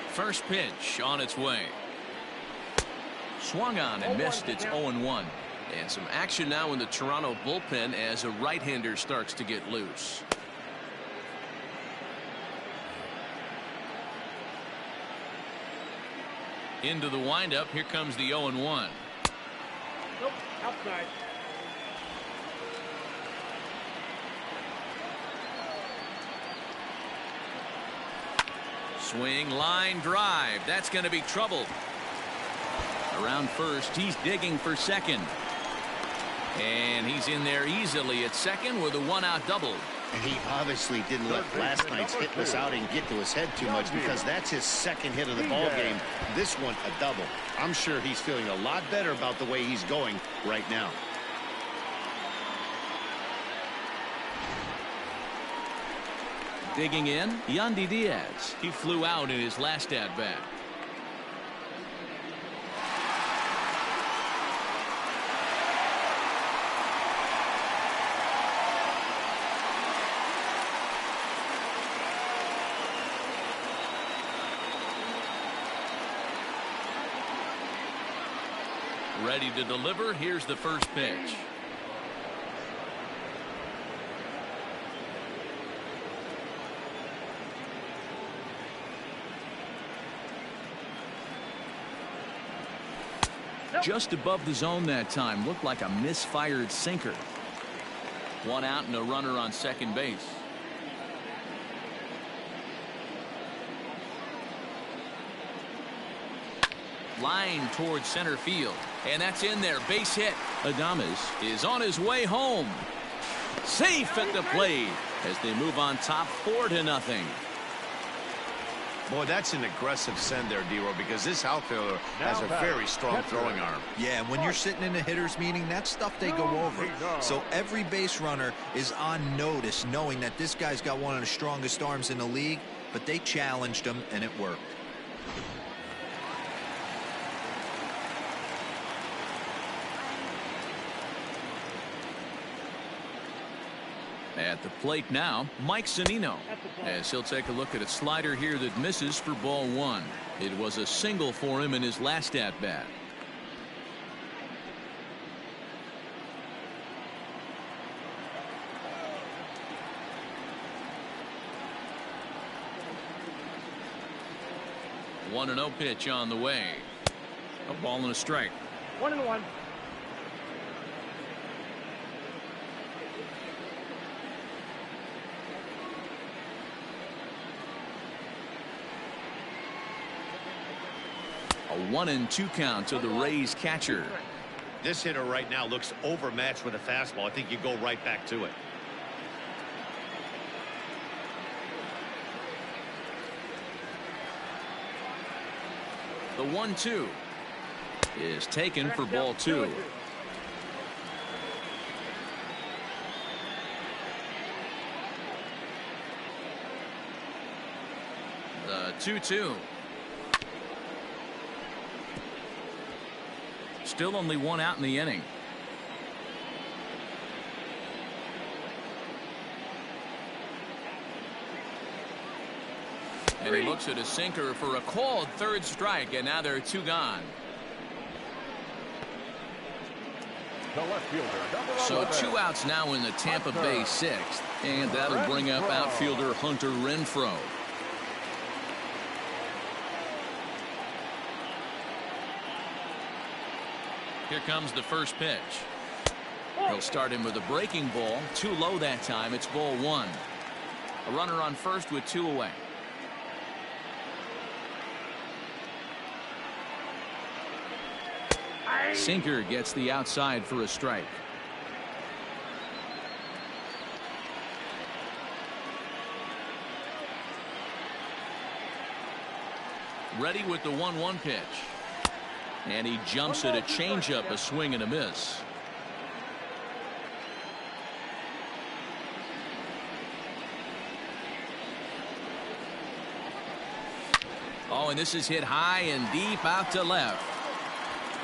First pitch on its way. Swung on and missed. It's 0-1. And some action now in the Toronto bullpen as a right-hander starts to get loose. Into the windup. Here comes the 0-1. Nope, outside. Swing, line drive. That's going to be trouble. Around first, he's digging for second. And he's in there easily at second with a 1-out double. And he obviously didn't let last night's hitless outing get to his head too much, because that's his second hit of the ball game. This one a double. I'm sure he's feeling a lot better about the way he's going right now. Digging in, Yandy Diaz. He flew out in his last at-bat. Ready to deliver. Here's the first pitch. Just above the zone that time. Looked like a misfired sinker. 1 out and a runner on second base. Line towards center field. And that's in there. Base hit. Adames is on his way home. Safe at the plate as they move on top 4-0. Boy, that's an aggressive send there, D-Row, because this outfielder has a very strong throwing arm. Yeah, and when you're sitting in a hitter's meeting, that's stuff they go over. So every base runner is on notice, knowing that this guy's got one of the strongest arms in the league, but they challenged him, and it worked. At the plate now, Mike Zunino, as he'll take a look at a slider here that misses for ball 1. It was a single for him in his last at-bat. A 1-0 pitch on the way. A ball and a strike. 1-1. A 1-2 count to the Rays catcher. This hitter right now looks overmatched with a fastball. I think you go right back to it. The 1-2 is taken for ball 2. The 2-2. Still only 1 out in the inning. And he looks at a sinker for a called third strike, and now there are two gone. The left fielder, number So 11. 2 outs now in the Tampa Bay sixth, and that'll bring up outfielder Hunter Renfroe. Here comes the first pitch. He'll start him with a breaking ball. Too low that time. It's ball one. A runner on first with 2 away. Sinker gets the outside for a strike. Ready with the 1-1 pitch. And he jumps at a changeup, a swing and a miss. Oh, and this is hit high and deep out to left.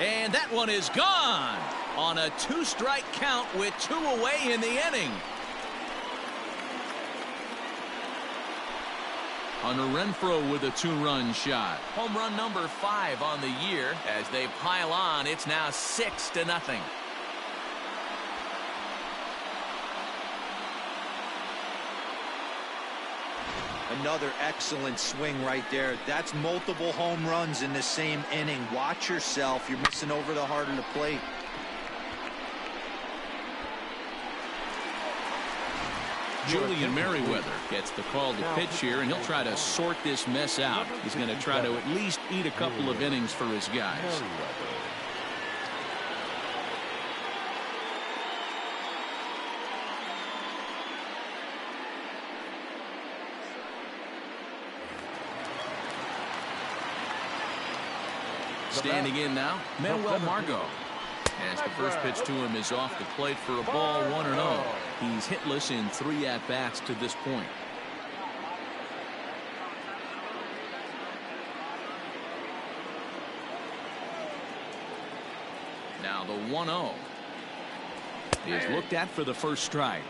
And that one is gone on a 2-strike count with 2 away in the inning. Hunter Renfroe with a 2-run shot. Home run number 5 on the year. As they pile on, it's now 6-0. Another excellent swing right there. That's multiple home runs in the same inning. Watch yourself. You're missing over the heart of the plate. Julian Merriweather gets the call to pitch here, and he'll try to sort this mess out. He's going to try to at least eat a couple of innings for his guys. Standing in now, Manuel Margot. As the first pitch to him is off the plate for a ball, 1-0. He's hitless in 3 at-bats to this point. Now the 1-0 is looked at for the first strike.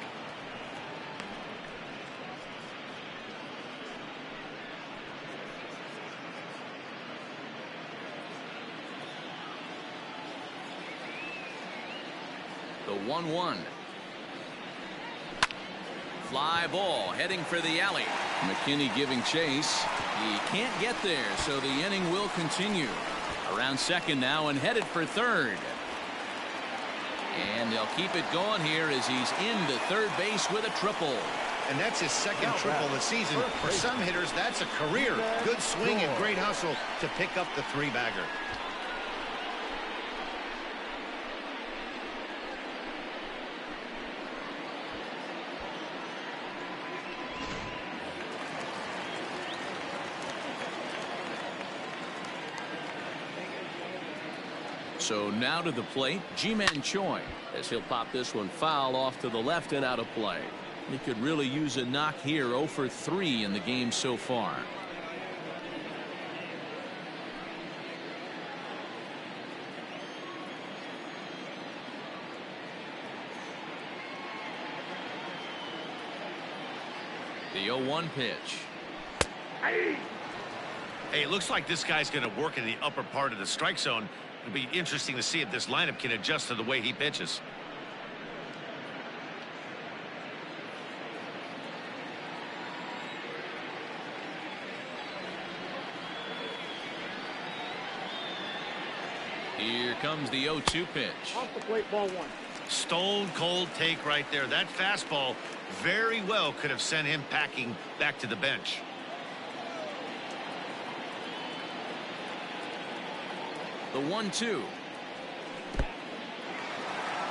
The 1-1. Fly ball heading for the alley. McKinney giving chase. He can't get there, so the inning will continue. Around second now and headed for third. And they'll keep it going here as he's into third base with a triple. And that's his second triple of the season. For some hitters, that's a career. Good swing and great hustle to pick up the 3-bagger. So now to the plate, Ji-Man Choi, as he'll pop this one foul off to the left and out of play. He could really use a knock here. 0 for 3 in the game so far. The 0-1 pitch. Hey, it looks like this guy's going to work in the upper part of the strike zone. It'll be interesting to see if this lineup can adjust to the way he pitches. Here comes the 0-2 pitch. Off the plate, ball 1. Stone cold take right there. That fastball very well could have sent him packing back to the bench. The 1-2.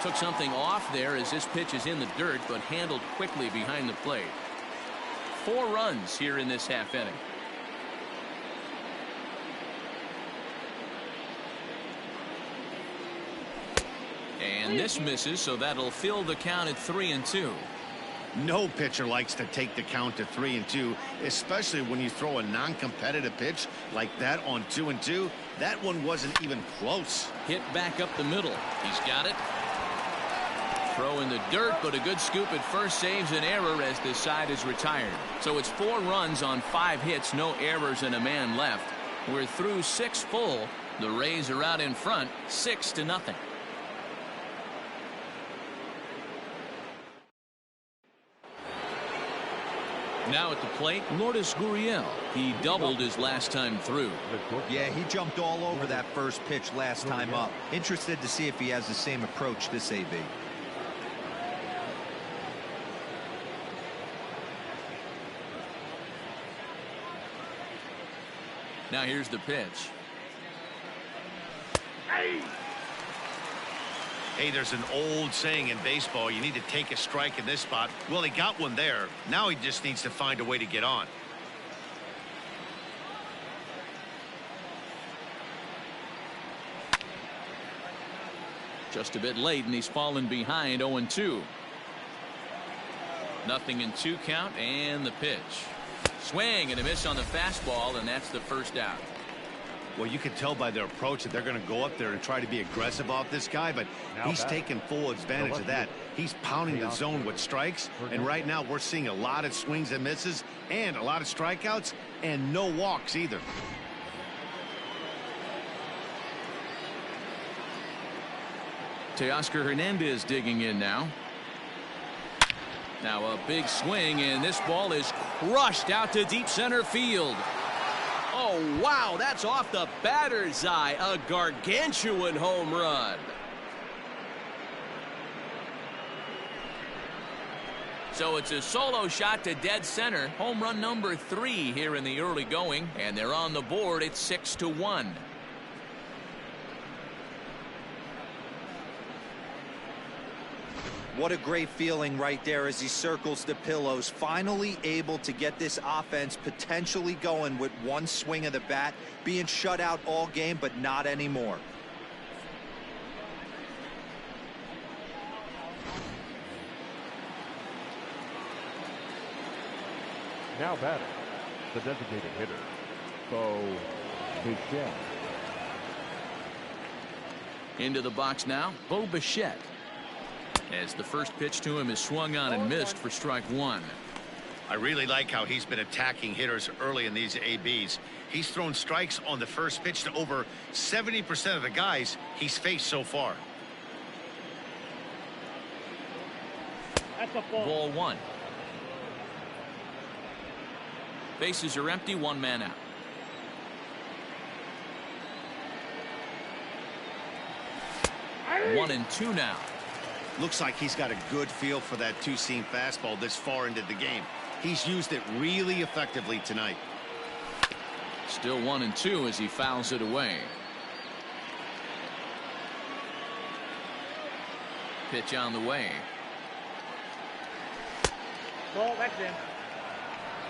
Took something off there as this pitch is in the dirt, but handled quickly behind the plate. 4 runs here in this half inning. And this misses, so that'll fill the count at 3-2. No pitcher likes to take the count to 3-2, especially when you throw a non-competitive pitch like that on 2-2. That one wasn't even close. Hit back up the middle. He's got it. Throw in the dirt, but a good scoop at first saves an error as this side is retired. So it's 4 runs on 5 hits, no errors, and a man left. We're through 6 full. The Rays are out in front, 6-0. Now at the plate, Lourdes Gurriel. He doubled his last time through. Yeah, he jumped all over that first pitch last time up. Interested to see if he has the same approach this AB. Now here's the pitch. Hey, there's an old saying in baseball, you need to take a strike in this spot. Well, he got one there. Now he just needs to find a way to get on. Just a bit late, and he's fallen behind 0-2. Nothing in 2 count, and the pitch. Swing and a miss on the fastball, and that's the first out. Well, you can tell by their approach that they're going to go up there and try to be aggressive off this guy, but he's taking full advantage of that. He's pounding the zone with strikes, and right now we're seeing a lot of swings and misses and a lot of strikeouts and no walks either. Teoscar Hernandez digging in now. Now a big swing, and this ball is crushed out to deep center field. Oh, wow, that's off the batter's eye. A gargantuan home run. So it's a solo shot to dead center. Home run number 3 here in the early going, and they're on the board at 6-1. What a great feeling right there as he circles the pillows. Finally able to get this offense potentially going with one swing of the bat. Being shut out all game, but not anymore. Now batting, the designated hitter, Bo Bichette. Into the box now, Bo Bichette. As the first pitch to him is swung on and missed for strike 1. I really like how he's been attacking hitters early in these ABs. He's thrown strikes on the first pitch to over 70% of the guys he's faced so far. That's a ball. Ball 1. Bases are empty, 1 man out. Hey. 1-2 now. Looks like he's got a good feel for that two-seam fastball this far into the game. He's used it really effectively tonight. Still 1-2 as he fouls it away. Pitch on the way. Ball, that's in.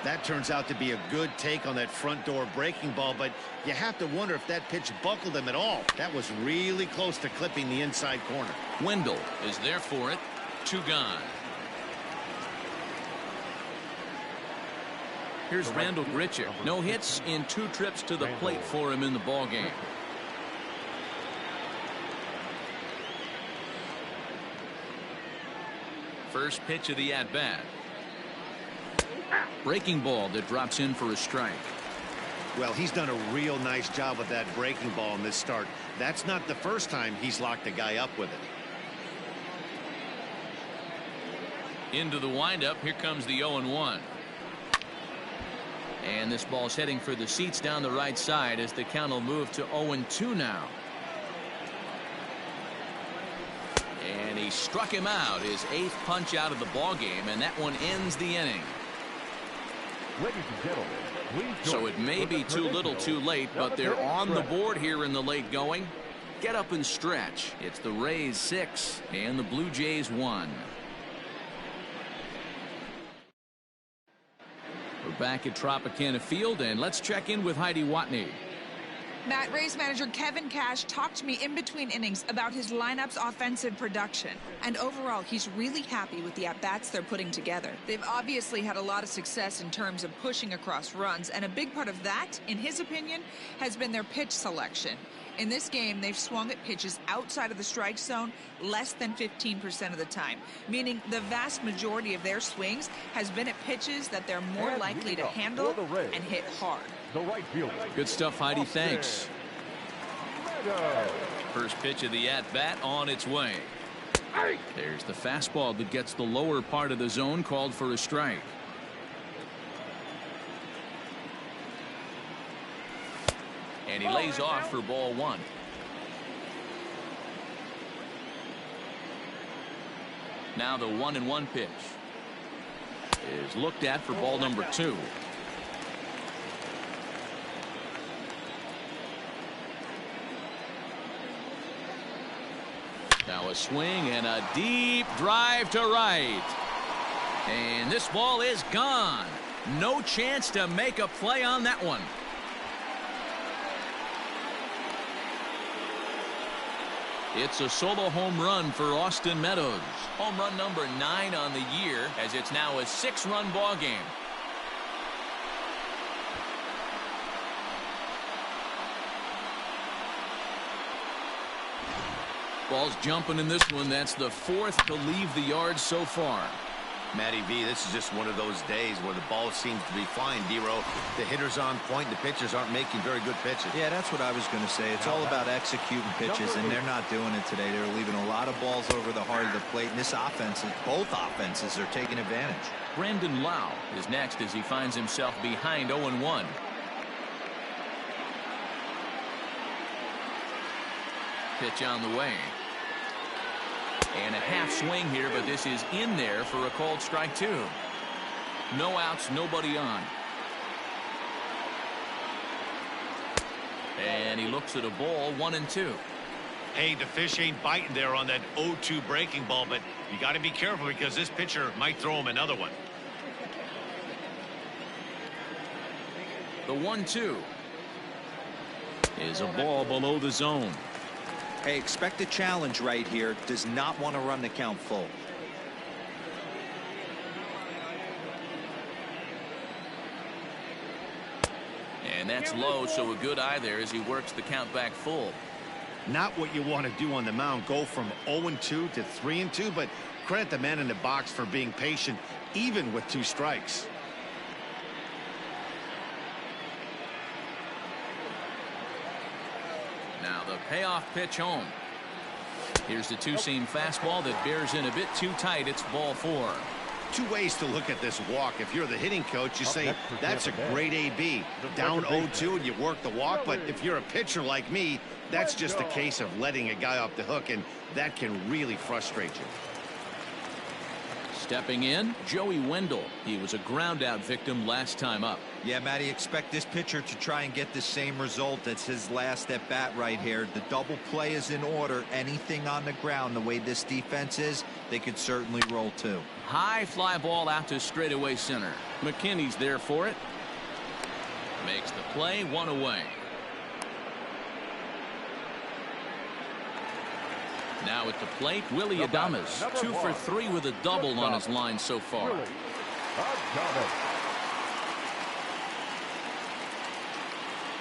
That turns out to be a good take on that front door breaking ball, but you have to wonder if that pitch buckled him at all. That was really close to clipping the inside corner. Wendell is there for it. 2 gone. Here's Randall Grichuk. No hits in 2 trips to the plate for him in the ballgame. First pitch of the at-bat. Breaking ball that drops in for a strike. Well, he's done a real nice job with that breaking ball in this start. That's not the first time he's locked a guy up with it. Into the windup. Here comes the 0-1. And this ball's heading for the seats down the right side as the count will move to 0-2 now. And he struck him out, his 8th punch out of the ball game, and that one ends the inning. Ladies and gentlemen, please So it may be too little too late, but they're on the board here in the late going. Get up and stretch. It's the Rays 6 and the Blue Jays 1. We're back at Tropicana Field, and let's check in with Heidi Watney. Matt, Rays manager Kevin Cash talked to me in between innings about his lineup's offensive production. And overall, he's really happy with the at-bats they're putting together. They've obviously had a lot of success in terms of pushing across runs, and a big part of that, in his opinion, has been their pitch selection. In this game, they've swung at pitches outside of the strike zone less than 15% of the time, meaning the vast majority of their swings has been at pitches that they're more likely to handle and hit hard. The right fielder. Good stuff, Heidi. Thanks. First pitch of the at-bat on its way. There's the fastball that gets the lower part of the zone, called for a strike. And he lays off for ball one. Now the 1-1 pitch is looked at for ball number 2. Now a swing and a deep drive to right. And this ball is gone. No chance to make a play on that one. It's a solo home run for Austin Meadows. Home run number 9 on the year, as it's now a 6-run ball game. Ball's jumping in this one. That's the 4th to leave the yard so far. Matty V, this is just one of those days where the ball seems to be flying, D-Row. The hitter's on point. The pitchers aren't making very good pitches. Yeah, that's what I was going to say. It's all about executing pitches, and they're not doing it today. They're leaving a lot of balls over the heart of the plate, and this offense, both offenses are taking advantage. Brandon Lau is next as he finds himself behind 0-1. Pitch on the way. And a half swing here, but this is in there for a called strike 2. No outs, nobody on. And he looks at a ball, 1-2. Hey, the fish ain't biting there on that 0-2 breaking ball, but you got to be careful because this pitcher might throw him another one. The 1-2 is a ball below the zone. Hey, expect a challenge right here. Does not want to run the count full. And that's low, so a good eye there as he works the count back full. Not what you want to do on the mound, go from 0-2 to 3-2, but credit the man in the box for being patient, even with 2 strikes. Now the payoff pitch home. Here's the two-seam fastball that bears in a bit too tight. It's ball 4. 2 ways to look at this walk. If you're the hitting coach, you say that's a great AB. Down 0-2 and you work the walk. But if you're a pitcher like me, that's just a case of letting a guy off the hook, and that can really frustrate you. Stepping in, Joey Wendell. He was a ground-out victim last time up. Yeah, Matty, expect this pitcher to try and get the same result. That's his last at bat right here. The double play is in order. Anything on the ground, the way this defense is, they could certainly roll too. High fly ball out to straightaway center. McKinney's there for it. Makes the play, 1 away. Now at the plate, Willie Adames. 2 for 3 with a double on his line so far.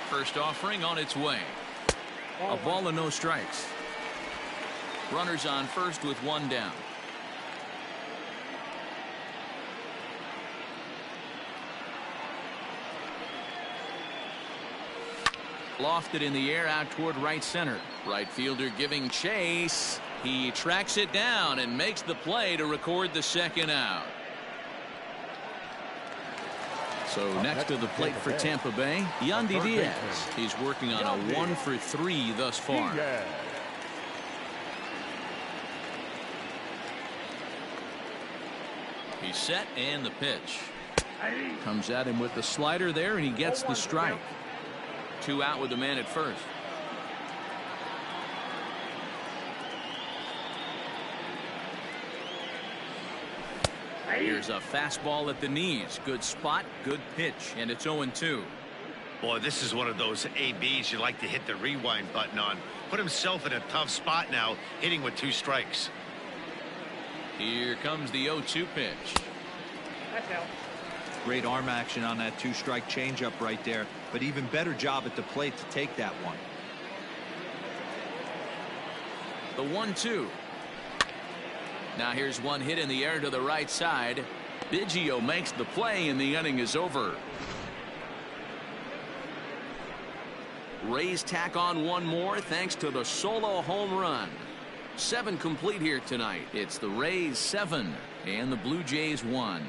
First offering on its way. A ball and no strikes. Runners on first with 1 down. Lofted in the air out toward right center. Right fielder giving chase. He tracks it down and makes the play to record the 2nd out. So next to the plate for Tampa Bay, Yandy Diaz. He's working on a 1 for 3 thus far. He's set, and the pitch comes at him with the slider there, and he gets the strike. 2 out with the man at first. Here's a fastball at the knees. Good spot, good pitch, and it's 0-2. Boy, this is one of those ABs you like to hit the rewind button on. Put himself in a tough spot now, hitting with 2 strikes. Here comes the 0-2 pitch. That's out. Great arm action on that 2-strike changeup right there, but even better job at the plate to take that one. The 1-2. Now here's one hit in the air to the right side. Biggio makes the play, and the inning is over. Rays tack on one more thanks to the solo home run. 7 complete here tonight. It's the Rays 7 and the Blue Jays 1.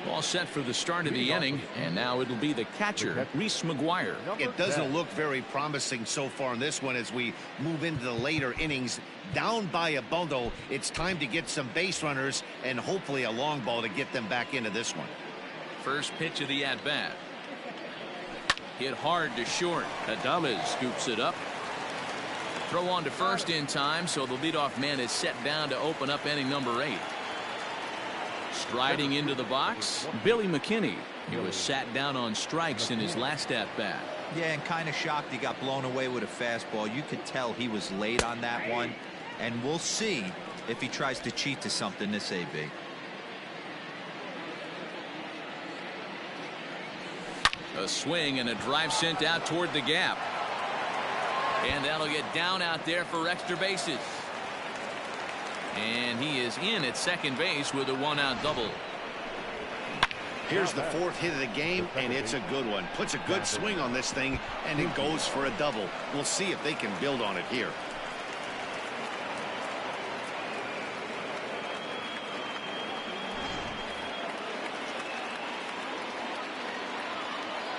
All set for the start of the inning, and now it'll be the catcher, Reese McGuire. It doesn't look very promising so far in this one as we move into the later innings. Down by a bundle, it's time to get some base runners and hopefully a long ball to get them back into this one. First pitch of the at-bat. Hit hard to short. Adames scoops it up. Throw on to first in time, so the leadoff man is set down to open up inning number 8. Striding into the box, Billy McKinney. He was sat down on strikes in his last at-bat. Yeah, and kind of shocked he got blown away with a fastball. You could tell he was late on that one, and we'll see if he tries to cheat to something this AB. A swing and a drive sent out toward the gap. And that'll get down out there for extra bases. And he is in at second base with a 1-out double. Here's the 4th hit of the game, and it's a good one. Puts a good swing on this thing, and it goes for a double. We'll see if they can build on it here.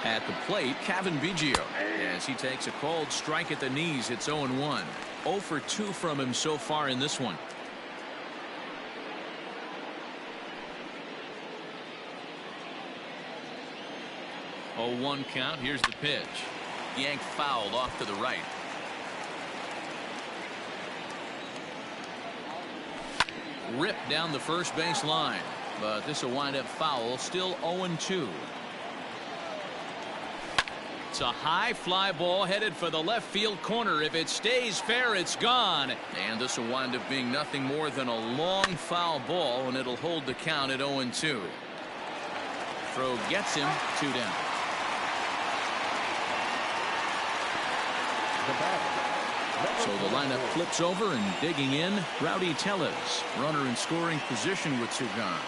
At the plate, Kevin Biggio, as he takes a cold strike at the knees. It's 0-1. 0 for 2 from him so far in this one. Oh, 1 count. Here's the pitch. Yanked fouled off to the right. Ripped down the first base line, but this will wind up foul. Still 0-2. It's a high fly ball headed for the left field corner. If it stays fair, it's gone. And this will wind up being nothing more than a long foul ball, and it'll hold the count at 0-2. Throw gets him. 2 down. So the lineup flips over, and digging in, Rowdy Tellez. Runner in scoring position with 2 gone.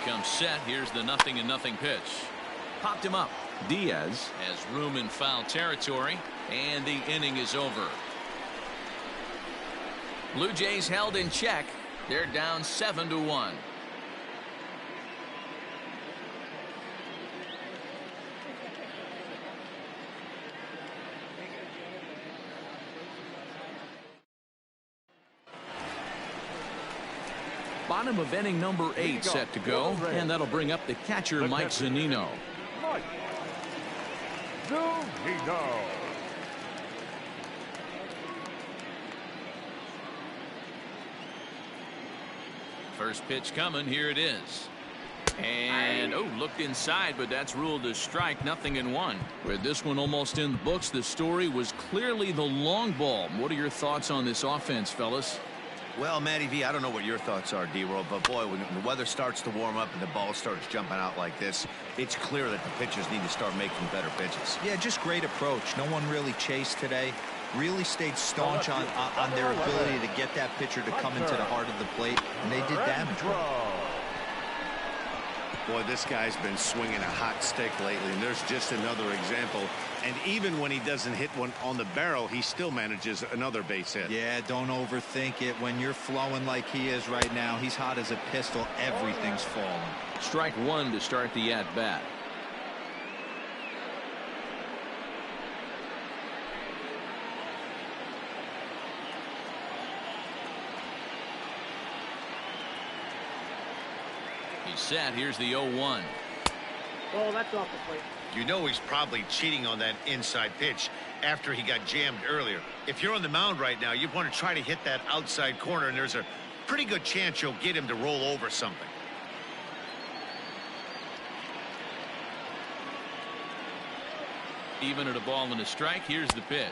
Comes set. Here's the 0-0 pitch. Popped him up. Diaz has room in foul territory, and the inning is over. Blue Jays held in check. They're down 7-1. Bottom of inning number 8 set to go, and that'll bring up the catcher, Mike Zunino. First pitch coming. Here it is. And looked inside, but that's ruled a strike. 0-1. With this one almost in the books, the story was clearly the long ball. What are your thoughts on this offense, fellas? Well, Matty V, I don't know what your thoughts are, D-Roll, but boy, when the weather starts to warm up and the ball starts jumping out like this, it's clear that the pitchers need to start making better pitches. Yeah, just great approach. No one really chased today. Really stayed staunch on their ability to get that pitcher to come into the heart of the plate, and they did damage. Boy, this guy's been swinging a hot stick lately, and there's just another example. And even when he doesn't hit one on the barrel, he still manages another base hit. Yeah, don't overthink it. When you're flowing like he is right now, he's hot as a pistol. Everything's falling. Strike 1 to start the at-bat. He's set. Here's the 0-1. Oh, that's off the plate. You know he's probably cheating on that inside pitch after he got jammed earlier. If you're on the mound right now, you want to try to hit that outside corner, and there's a pretty good chance you'll get him to roll over something. Even at a ball and a strike. Here's the pitch.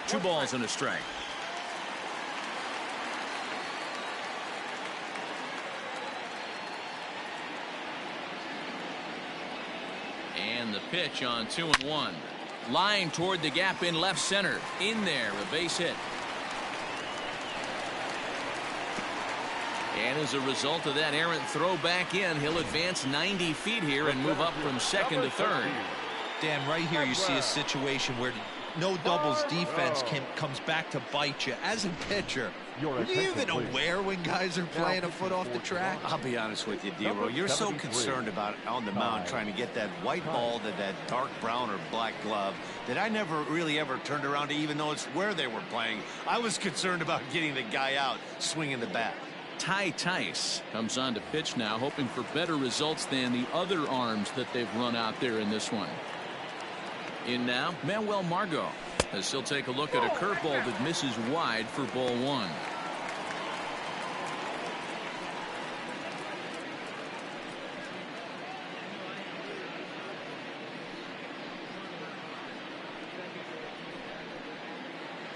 2 balls and a strike. And the pitch on 2-1. Line toward the gap in left center. In there, a base hit. And as a result of that errant throw back in, he'll advance 90 feet here and move up from second to third. Dan, right here you see a situation where no doubles defense comes back to bite you. As a pitcher, were you even aware when guys are playing a foot off the track? I'll be honest with you, D-Row. You're so concerned about on the mound trying to get that white ball to that dark brown or black glove that I never really ever turned around to even notice where they were playing. I was concerned about getting the guy out swinging the bat. Ty Tice comes on to pitch now, hoping for better results than the other arms that they've run out there in this one. In now, Manuel Margot, as he'll take a look at a curveball that misses wide for ball one.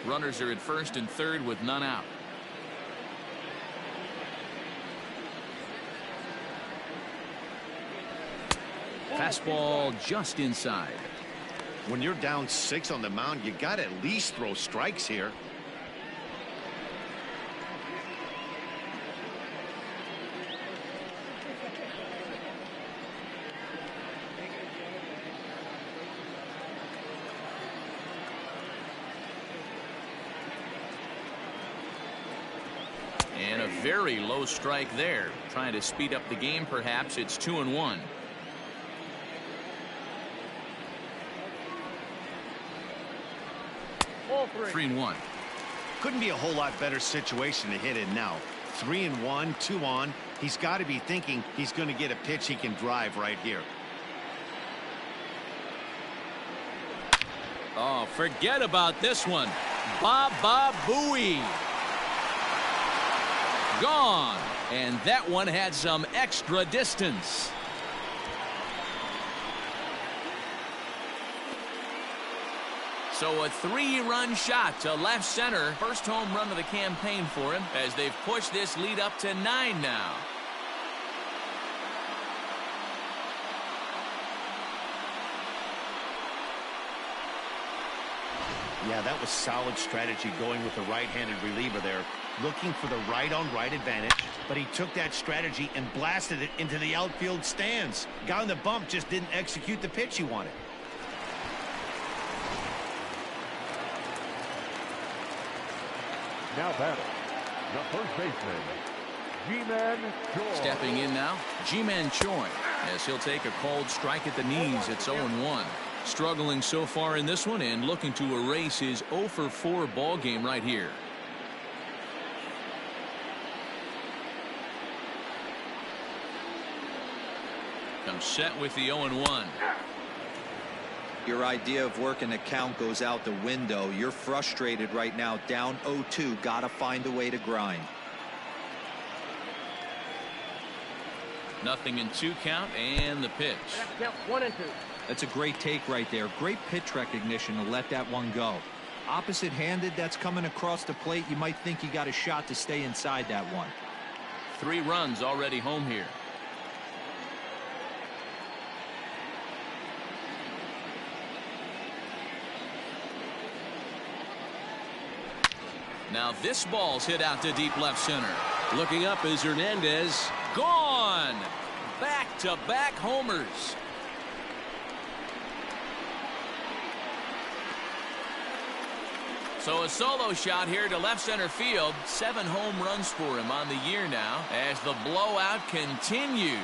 Runners are at first and third with none out. Fastball just inside. When you're down 6 on the mound, you got to at least throw strikes here. And a very low strike there. Trying to speed up the game, perhaps. It's 2-1. 3-1. Couldn't be a whole lot better situation to hit in now. 3-1, 2 on. He's got to be thinking he's going to get a pitch he can drive right here. Oh, forget about this one. Baba Booey. Gone. And that one had some extra distance. So a 3-run shot to left center. First home run of the campaign for him as they've pushed this lead up to 9 now. Yeah, that was solid strategy going with the right-handed reliever there. Looking for the right-on-right advantage, but he took that strategy and blasted it into the outfield stands. Guy on the bump just didn't execute the pitch he wanted. Now batting, the first baseman, G-Man Choi. Stepping in now, G-Man Choi, as he'll take a cold strike at the knees. It's 0-1. Struggling so far in this one and looking to erase his 0-for-4 ball game right here. Comes set with the 0-1. Your idea of working a count goes out the window. You're frustrated right now, down 0-2. Got to find a way to grind. Nothing in 2 count, and the pitch. Count 1 and 2. That's a great take right there. Great pitch recognition to let that one go. Opposite-handed, that's coming across the plate. You might think you got a shot to stay inside that one. 3 runs already home here. Now this ball's hit out to deep left center. Looking up is Hernandez. Gone! Back-to-back homers. So a solo shot here to left center field. 7 home runs for him on the year now as the blowout continues.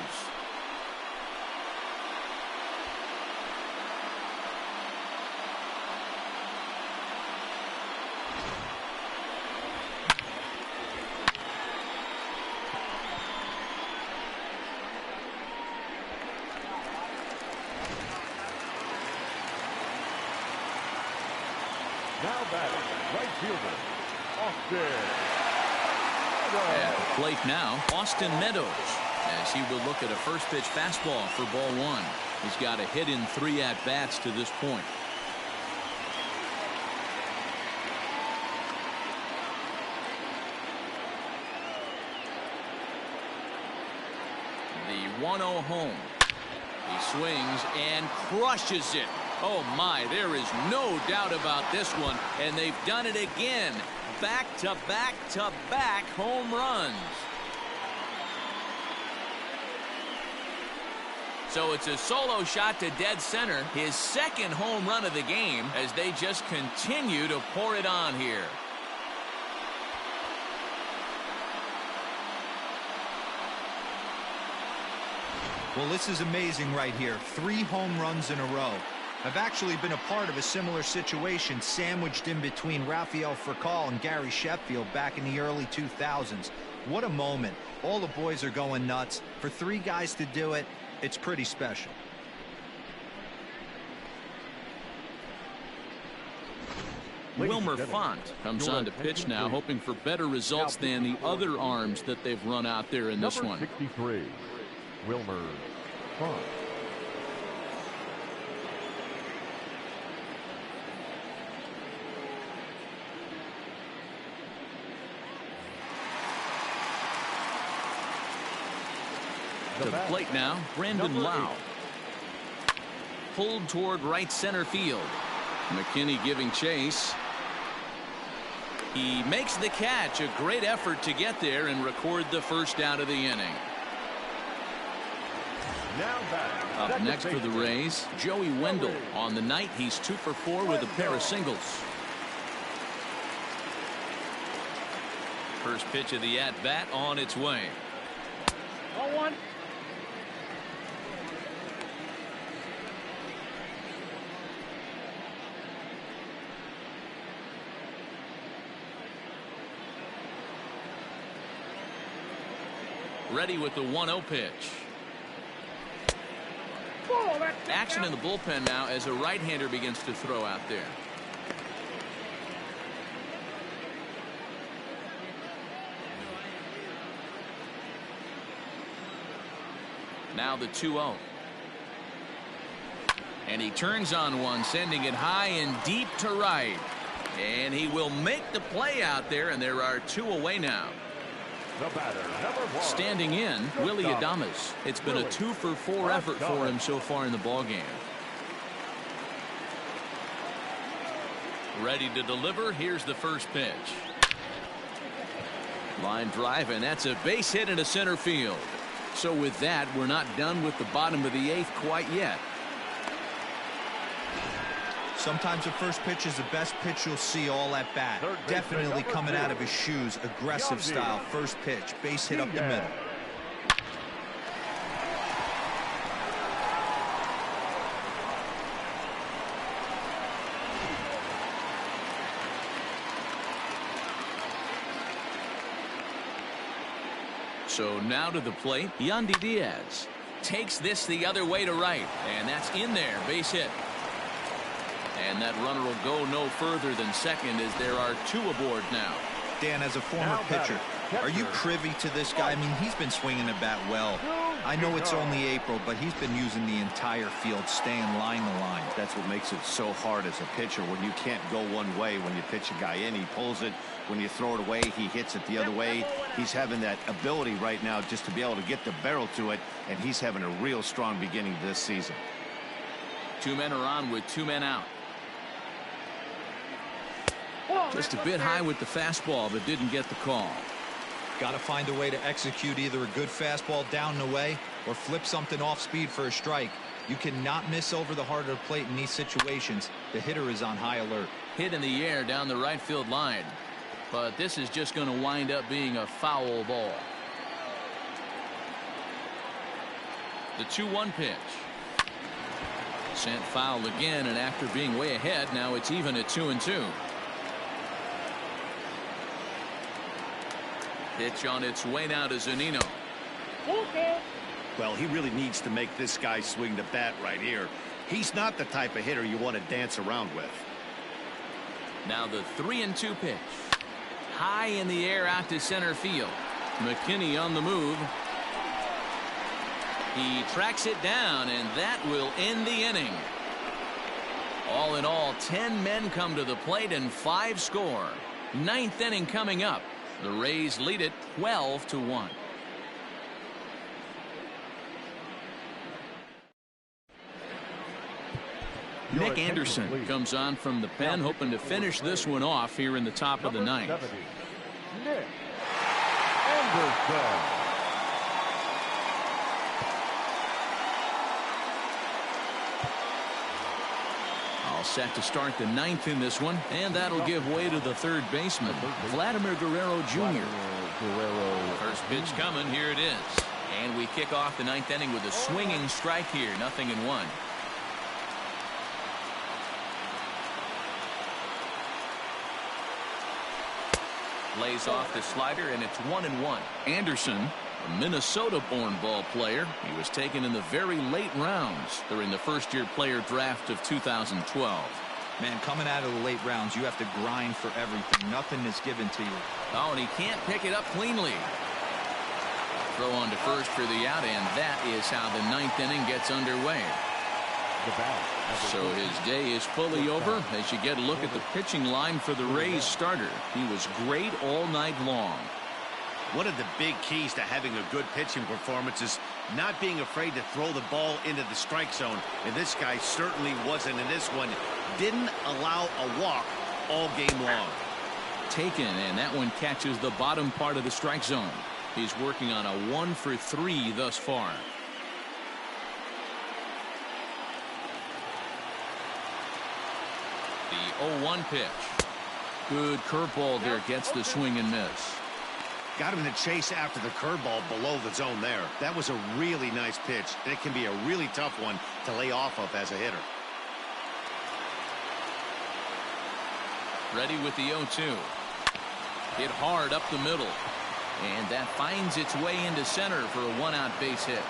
Now batting, right fielder, Austin. At the plate now, Austin Meadows, as he will look at a first pitch fastball for ball 1. He's got a hit in 3 at-bats to this point. The 1-0 home. He swings and crushes it. Oh my, there is no doubt about this one, and they've done it again. Back to back to back home runs. So it's a solo shot to dead center, his second home run of the game, as they just continue to pour it on here. Well, this is amazing right here. 3 home runs in a row. I've actually been a part of a similar situation sandwiched in between Rafael Furcal and Gary Sheffield back in the early 2000s. What a moment. All the boys are going nuts. For 3 guys to do it, it's pretty special. Wilmer Font comes on to pitch now, hoping for better results than the other arms that they've run out there in this one. 63, Wilmer Font. To the plate now, Brandon Lau. Pulled toward right center field. McKinney giving chase. He makes the catch. A great effort to get there and record the first out of the inning. Up next for the Rays, Joey Wendell. On the night, he's 2 for 4 with a pair of singles. First pitch of the at-bat on its way. 0-1. Ready with the 1-0 pitch. Action in the bullpen now as a right-hander begins to throw out there. Now the 2-0. And he turns on one, sending it high and deep to right. And he will make the play out there, and there are 2 away now. The batter, number 1. Standing in, Willie Adames. It's been a 2 for 4 effort for him so far in the ballgame. Ready to deliver. Here's the first pitch. Line drive, and that's a base hit into center field. So with that, we're not done with the bottom of the 8th quite yet. Sometimes the first pitch is the best pitch you'll see all at bat. Definitely coming out of his shoes. Aggressive style. First pitch. Base hit up the middle. So now to the plate, Yandy Diaz takes this the other way to right, and that's in there. Base hit. And that runner will go no further than second as there are 2 aboard now. Dan, as a former pitcher, are you privy to this guy? I mean, he's been swinging the bat well. I know it's only April, but he's been using the entire field, staying line to line. That's what makes it so hard as a pitcher when you can't go one way. When you pitch a guy in, he pulls it. When you throw it away, he hits it the other way. He's having that ability right now just to be able to get the barrel to it, and he's having a real strong beginning this season. 2 men are on with 2 men out. Just a bit high with the fastball, but didn't get the call. Got to find a way to execute either a good fastball down and away or flip something off speed for a strike. You cannot miss over the heart of the plate in these situations. The hitter is on high alert. Hit in the air down the right field line. But this is just going to wind up being a foul ball. The 2-1 pitch. Sent foul again, and after being way ahead, now it's even at 2-2. Pitch on its way now to Zunino. Well, he really needs to make this guy swing the bat right here. He's not the type of hitter you want to dance around with. Now the 3-2 pitch. High in the air out to center field. McKinney on the move. He tracks it down, and that will end the inning. All in all, 10 men come to the plate and 5 score. 9th inning coming up. The Rays lead it 12-1. Your Nick attention, Anderson please. comes on from the pen, hoping to finish this one off here in the top of the Number ninth. 70, Nick Anderson. All set to start the ninth in this one, and that'll give way to the third baseman, Vladimir Guerrero Jr. First pitch coming, here it is. And we kick off the ninth inning with a swinging strike here, 0-1. Lays off the slider, and it's 1-1. Anderson, a Minnesota-born ball player. He was taken in the very late rounds during the first-year player draft of 2012. Man, coming out of the late rounds, you have to grind for everything. Nothing is given to you. Oh, and he can't pick it up cleanly. Throw on to first for the out, and that is how the ninth inning gets underway. So his day is fully over as you get a look at the pitching line for the Rays starter. He was great all night long. One of the big keys to having a good pitching performance is not being afraid to throw the ball into the strike zone. And this guy certainly wasn't in this one. Didn't allow a walk all game long. Taken, and that one catches the bottom part of the strike zone. He's working on a 1-for-3 thus far. The 0-1 pitch. Good curveball there, gets the swing and miss. Got him in the chase after the curveball below the zone there. That was a really nice pitch, and it can be a really tough one to lay off of as a hitter. Ready with the 0-2. Hit hard up the middle. And that finds its way into center for a one-out base hit.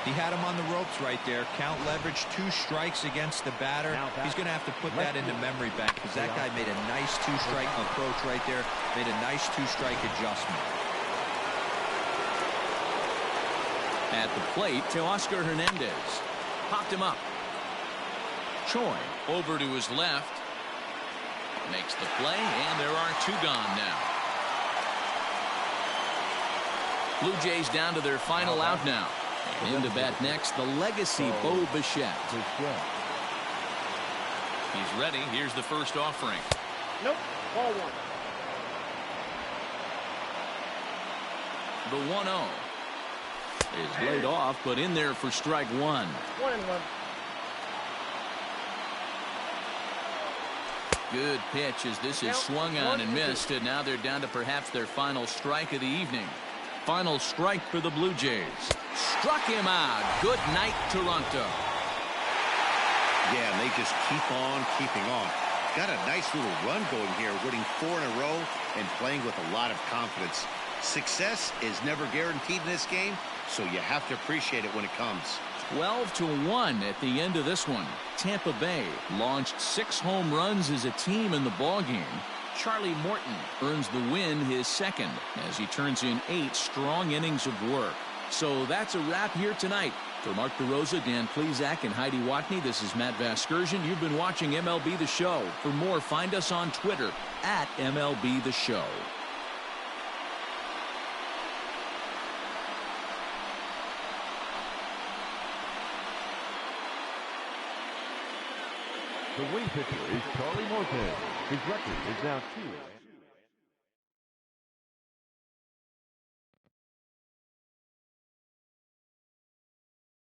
He had him on the ropes right there. Count leverage, 2 strikes against the batter. He's going to have to put that into memory bank because that guy made a nice 2-strike approach right there. Made a nice 2-strike adjustment. At the plate, Teoscar Hernandez popped him up. Choi over to his left. Makes the play, and there are 2 gone now. Blue Jays down to their final out now. And into bat next, the legacy Bo Bichette. He's ready. Here's the first offering. Nope. Ball 1. The 1-0 is laid off, but in there for strike 1. 1-1. Good pitch as this is swung on and missed, and now they're down to perhaps their final strike of the evening. Final strike for the Blue Jays. Struck him out. Good night, Toronto. Yeah, and they just keep on keeping on. Got a nice little run going here, winning 4 in a row and playing with a lot of confidence. Success is never guaranteed in this game, so you have to appreciate it when it comes. 12-1 at the end of this one. Tampa Bay launched 6 home runs as a team in the ballgame. Charlie Morton earns the win, his second, as he turns in 8 strong innings of work. So that's a wrap here tonight. For Mark DeRosa, Dan Plesac, and Heidi Watney, this is Matt Vasgersian. You've been watching MLB The Show. For more, find us on Twitter at MLB The Show. The wing pitcher is Charlie Morton. His record is now 2.